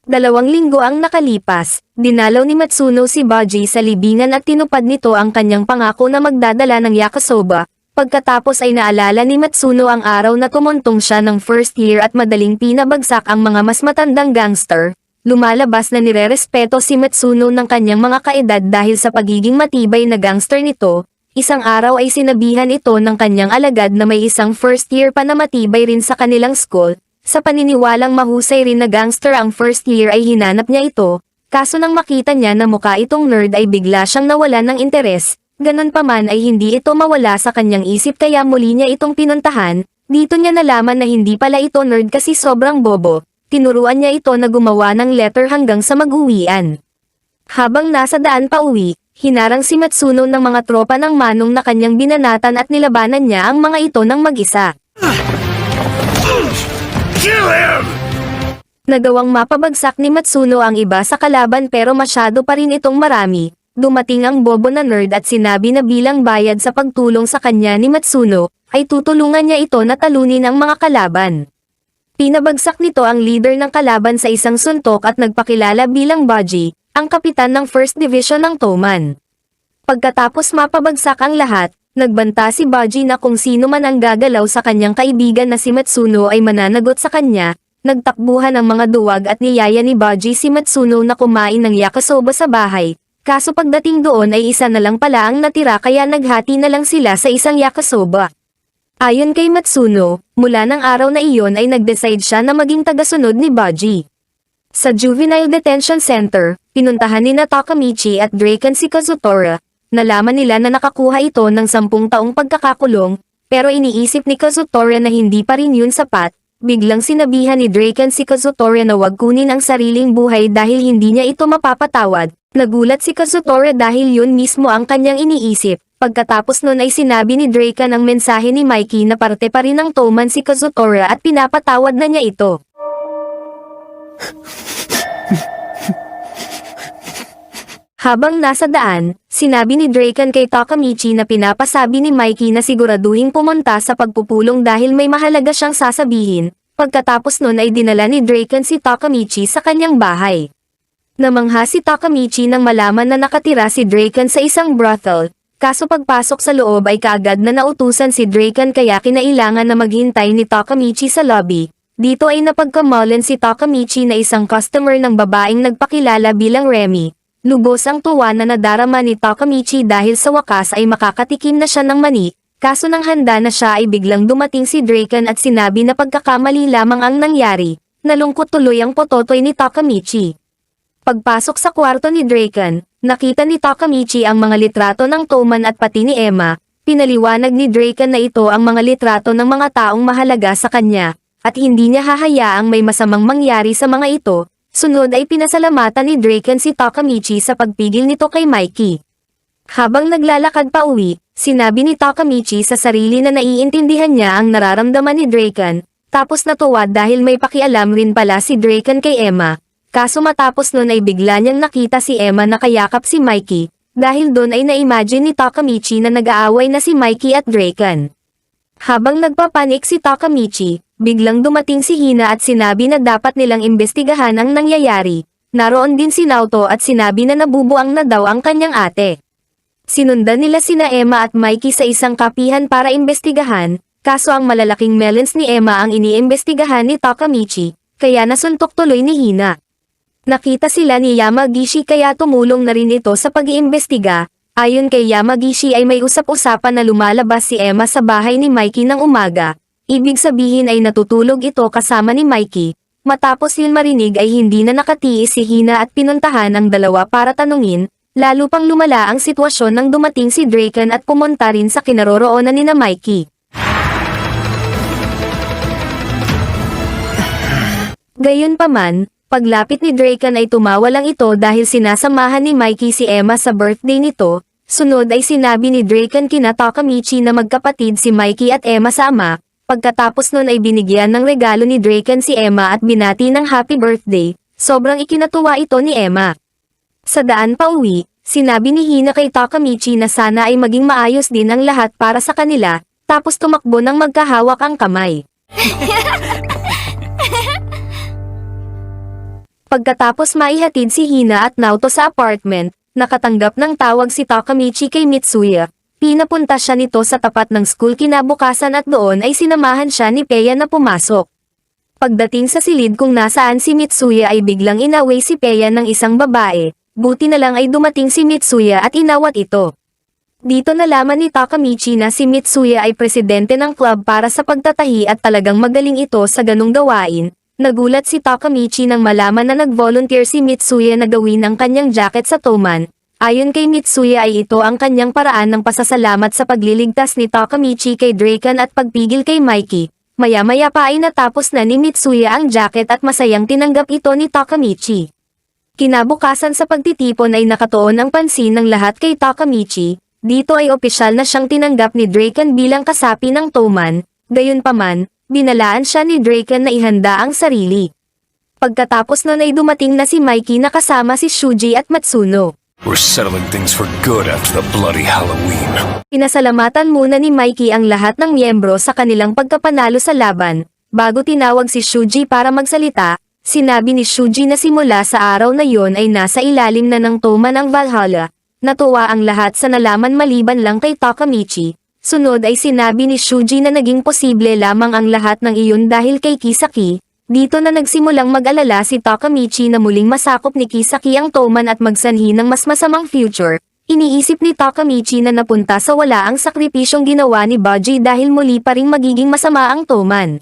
2 linggo ang nakalipas, dinalaw ni Matsuno si Baji sa libingan at tinupad nito ang kanyang pangako na magdadala ng yakisoba. Pagkatapos ay naalala ni Matsuno ang araw na tumuntong siya ng first year at madaling pinabagsak ang mga mas matandang gangster. Lumalabas na nirerespeto si Matsuno ng kanyang mga kaedad dahil sa pagiging matibay na gangster nito. Isang araw ay sinabihan ito ng kanyang alagad na may isang first year pa na matibay rin sa kanilang school. Sa paniniwalang mahusay rin na gangster ang first year ay hinanap niya ito, kaso nang makita niya na mukha itong nerd ay bigla siyang nawalan ng interes, ganun pa man ay hindi ito mawala sa kanyang isip kaya muli niya itong pinuntahan. Dito niya nalaman na hindi pala ito nerd kasi sobrang bobo, tinuruan niya ito na gumawa ng letter hanggang sa mag-uwian. Habang nasa daan pa uwi, hinarang si Matsuno ng mga tropa ng manong na kanyang binanatan at nilabanan niya ang mga ito ng mag-isa. Kill him! Nagawang mapabagsak ni Matsuno ang iba sa kalaban pero masyado pa rin itong marami. Dumating ang bobo na nerd at sinabi na bilang bayad sa pagtulong sa kanya ni Matsuno, ay tutulungan niya ito na talunin ang mga kalaban. Pinabagsak nito ang leader ng kalaban sa isang suntok at nagpakilala bilang Baji, ang kapitan ng First Division ng Toman. Pagkatapos mapabagsak ang lahat, nagbanta si Baji na kung sino man ang gagalaw sa kanyang kaibigan na si Matsuno ay mananagot sa kanya. Nagtakbuhan ang mga duwag at niyaya ni Baji si Matsuno na kumain ng yakisoba sa bahay. Kaso pagdating doon ay isa na lang pala ang natira kaya naghati na lang sila sa isang yakisoba. Ayon kay Matsuno, mula ng araw na iyon ay nag-decide siya na maging tagasunod ni Baji. Sa Juvenile Detention Center, pinuntahan ni Takamichi at Draken si Kazutora. Nalaman nila na nakakuha ito ng 10 taong pagkakakulong, pero iniisip ni Kazutora na hindi pa rin yun sapat. Biglang sinabihan ni Draken si Kazutora na wag kunin ang sariling buhay dahil hindi niya ito mapapatawad. Nagulat si Kazutora dahil yun mismo ang kanyang iniisip. Pagkatapos nun ay sinabi ni Draken ang mensahe ni Mikey na parte pa rin ng Toman si Kazutora at pinapatawad na niya ito. Habang nasa daan, sinabi ni Draken kay Takamichi na pinapasabi ni Mikey na siguraduhin pumunta sa pagpupulong dahil may mahalaga siyang sasabihin. Pagkatapos nun ay dinala ni Draken si Takamichi sa kanyang bahay. Namangha si Takamichi nang malaman na nakatira si Draken sa isang brothel, kaso pagpasok sa loob ay kaagad na nautusan si Draken kaya kinailangan na maghintay ni Takamichi sa lobby. Dito ay napagkamalan si Takamichi na isang customer ng babaeng nagpakilala bilang Remy. Lubos ang tuwa na nadarama ni Takamichi dahil sa wakas ay makakatikim na siya ng mani, kaso nang handa na siya ay biglang dumating si Draken at sinabi na pagkakamali lamang ang nangyari. Nalungkot tuloy ang pototoy ni Takamichi. Pagpasok sa kwarto ni Draken, nakita ni Takamichi ang mga litrato ng Toman at pati ni Emma. Pinaliwanag ni Draken na ito ang mga litrato ng mga taong mahalaga sa kanya, at hindi niya hahayaang may masamang mangyari sa mga ito. Sunod ay pinasalamatan ni Draken si Takamichi sa pagpigil nito kay Mikey. Habang naglalakad pa uwi, sinabi ni Takamichi sa sarili na naiintindihan niya ang nararamdaman ni Draken, tapos natuwa dahil may pakialam rin pala si Draken kay Emma. Kaso matapos nun ay bigla niyang nakita si Emma na kayakap si Mikey, dahil doon ay na-imagine ni Takamichi na nag-aaway na si Mikey at Draken. Habang nagpapanik si Takamichi, biglang dumating si Hina at sinabi na dapat nilang imbestigahan ang nangyayari. Naroon din si Naoto at sinabi na nabubuang na daw ang kanyang ate. Sinundan nila sina Emma at Mikey sa isang kapihan para imbestigahan, kaso ang malalaking melons ni Emma ang iniimbestigahan ni Takamichi, kaya nasuntok tuloy ni Hina. Nakita sila ni Yamagishi kaya tumulong na rin ito sa pag-iimbestiga. Ayon kay Yamagishi ay may usap-usapan na lumalabas si Emma sa bahay ni Mikey ng umaga. Ibig sabihin ay natutulog ito kasama ni Mikey. Matapos yun marinig ay hindi na nakatiis si Hina at pinuntahan ang dalawa para tanungin. Lalo pang lumala ang sitwasyon nang dumating si Draken at pumunta rin sa kinaroroonan ni na Mikey. Gayunpaman, Paglapit ni Draken ay tumawa lang ito dahil sinasamahan ni Mikey si Emma sa birthday nito. Sunod ay sinabi ni Draken kina Takamichi na magkapatid si Mikey at Emma sa ama. Pagkatapos nun ay binigyan ng regalo ni Draken si Emma at binati ng happy birthday. Sobrang ikinatuwa ito ni Emma. Sa daan pa uwi, sinabi ni Hina kay Takamichi na sana ay maging maayos din ang lahat para sa kanila, tapos tumakbo ng magkahawak ang kamay. Pagkatapos maihatid si Hina at Naoto sa apartment, nakatanggap ng tawag si Takamichi kay Mitsuya. Pinapunta siya nito sa tapat ng school kinabukasan at doon ay sinamahan siya ni Peya na pumasok. Pagdating sa silid kung nasaan si Mitsuya ay biglang inaway si Peya ng isang babae, buti na lang ay dumating si Mitsuya at inawat ito. Dito nalaman ni Takamichi na si Mitsuya ay presidente ng club para sa pagtatahi at talagang magaling ito sa ganung gawain. Nagulat si Takamichi nang malaman na nag-volunteer si Mitsuya na gawin ang kanyang jacket sa Toman. Ayon kay Mitsuya ay ito ang kanyang paraan ng pasasalamat sa pagliligtas ni Takamichi kay Draken at pagpigil kay Mikey. Maya-maya pa ay natapos na ni Mitsuya ang jacket at masayang tinanggap ito ni Takamichi. Kinabukasan sa pagtitipon ay nakatuon ang pansin ng lahat kay Takamichi. Dito ay opisyal na siyang tinanggap ni Draken bilang kasapi ng Toman. Gayunpaman, binalaan siya ni Draken na ihanda ang sarili. Pagkatapos nun ay dumating na si Mikey na kasama si Shuji at Matsuno. We're settling things for good after the bloody Halloween. Pinasalamatan muna ni Mikey ang lahat ng miyembro sa kanilang pagkapanalo sa laban. Bago tinawag si Shuji para magsalita, sinabi ni Shuji na simula sa araw na yon ay nasa ilalim na ng Toman ang Valhalla. Natuwa ang lahat sa nalaman maliban lang kay Takamichi. Sunod ay sinabi ni Shuji na naging posible lamang ang lahat ng iyon dahil kay Kisaki. Dito na nagsimulang mag-alala si Takamichi na muling masakop ni Kisaki ang Toman at magsanhi ng mas masamang future. Iniisip ni Takamichi na napunta sa wala ang sakripisyong ginawa ni Baji dahil muli pa ring magiging masama ang Toman.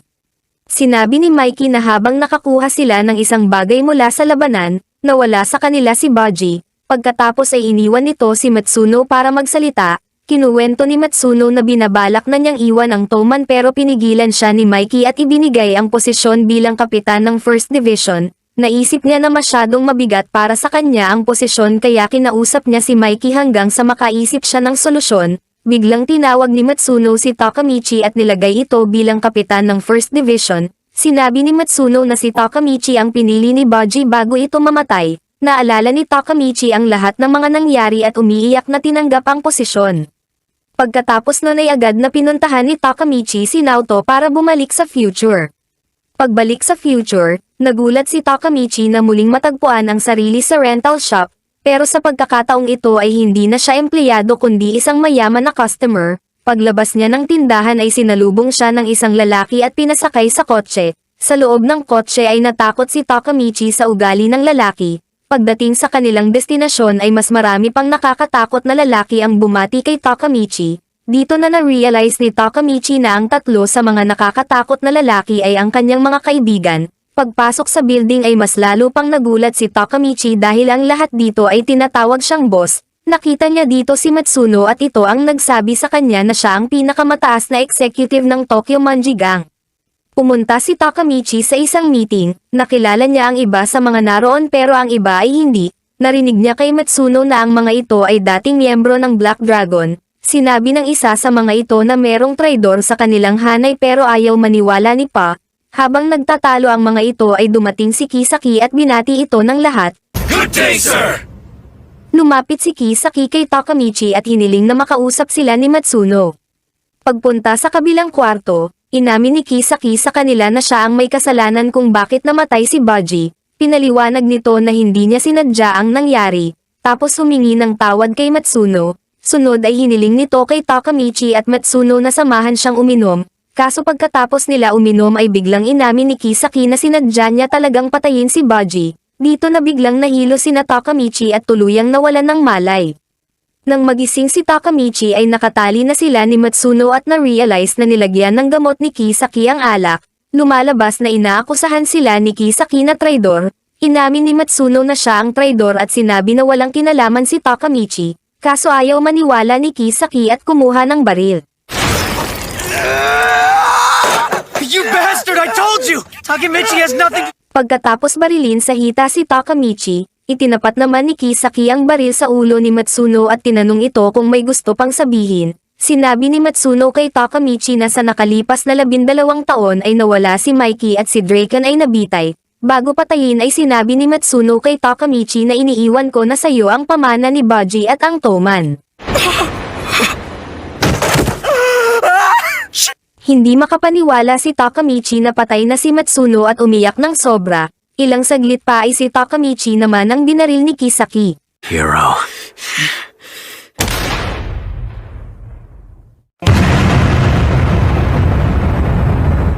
Sinabi ni Mikey na habang nakakuha sila ng isang bagay mula sa labanan, nawala sa kanila si Baji. Pagkatapos ay iniwan nito si Matsuno para magsalita. Kinuwento ni Matsuno na binabalak na niyang iwan ang Toman pero pinigilan siya ni Mikey at ibinigay ang posisyon bilang kapitan ng First Division. Naisip niya na masyadong mabigat para sa kanya ang posisyon kaya kinausap niya si Mikey hanggang sa makaisip siya ng solusyon. Biglang tinawag ni Matsuno si Takamichi at nilagay ito bilang kapitan ng First Division. Sinabi ni Matsuno na si Takamichi ang pinili ni Baji bago ito mamatay. Naalala ni Takamichi ang lahat ng mga nangyari at umiiyak na tinanggap ang posisyon. Pagkatapos nun ay agad na pinuntahan ni Takamichi si Naoto para bumalik sa future. Pagbalik sa future, nagulat si Takamichi na muling matagpuan ang sarili sa rental shop, pero sa pagkakataong ito ay hindi na siya empleyado kundi isang mayaman na customer. Paglabas niya ng tindahan ay sinalubong siya ng isang lalaki at pinasakay sa kotse. Sa loob ng kotse ay natakot si Takamichi sa ugali ng lalaki. Pagdating sa kanilang destinasyon ay mas marami pang nakakatakot na lalaki ang bumati kay Takamichi. Dito na na-realize ni Takamichi na ang tatlo sa mga nakakatakot na lalaki ay ang kanyang mga kaibigan. Pagpasok sa building ay mas lalo pang nagulat si Takamichi dahil ang lahat dito ay tinatawag siyang boss. Nakita niya dito si Matsuno at ito ang nagsabi sa kanya na siya ang pinakamataas na executive ng Tokyo Manji Gang. Pumunta si Takamichi sa isang meeting, nakilala niya ang iba sa mga naroon pero ang iba ay hindi. Narinig niya kay Matsuno na ang mga ito ay dating miyembro ng Black Dragon. Sinabi ng isa sa mga ito na merong traidor sa kanilang hanay pero ayaw maniwala ni Pa. Habang nagtatalo ang mga ito ay dumating si Kisaki at binati ito ng lahat. Good day, sir! Lumapit si Kisaki kay Takamichi at hiniling na makausap sila ni Matsuno. Pagpunta sa kabilang kwarto, inamin ni Kisaki sa kanila na siya ang may kasalanan kung bakit namatay si Baji. Pinaliwanag nito na hindi niya sinadya ang nangyari, tapos humingi ng tawad kay Matsuno. Sunod ay hiniling nito kay Takamichi at Matsuno na samahan siyang uminom. Kaso pagkatapos nila uminom ay biglang inamin ni Kisaki na sinadya niya talagang patayin si Baji. Dito na biglang nahilo sina Takamichi at tuluyang nawalan ng malay. Nang magising si Takamichi ay nakatali na sila ni Matsuno at na-realize na nilagyan ng gamot ni Kisaki ang alak. Lumalabas na inaakusahan sila ni Kisaki na traidor. Inamin ni Matsuno na siya ang traidor at sinabi na walang kinalaman si Takamichi. Kaso ayaw maniwala ni Kisaki at kumuha ng baril. You bastard! I told you! Takamichi has nothing. Pagkatapos barilin sa hita si Takamichi, itinapat naman ni Kisaki ang baril sa ulo ni Matsuno at tinanong ito kung may gusto pang sabihin. Sinabi ni Matsuno kay Takamichi na sa nakalipas na 12 taon ay nawala si Mikey at si Draken ay nabitay. Bago patayin ay sinabi ni Matsuno kay Takamichi na iniiwan ko na sayo ang pamana ni Baji at ang Toman. Hindi makapaniwala si Takamichi na patay na si Matsuno at umiyak ng sobra. Ilang saglit pa ay si Takamichi naman ang binaril ni Kisaki. Hero.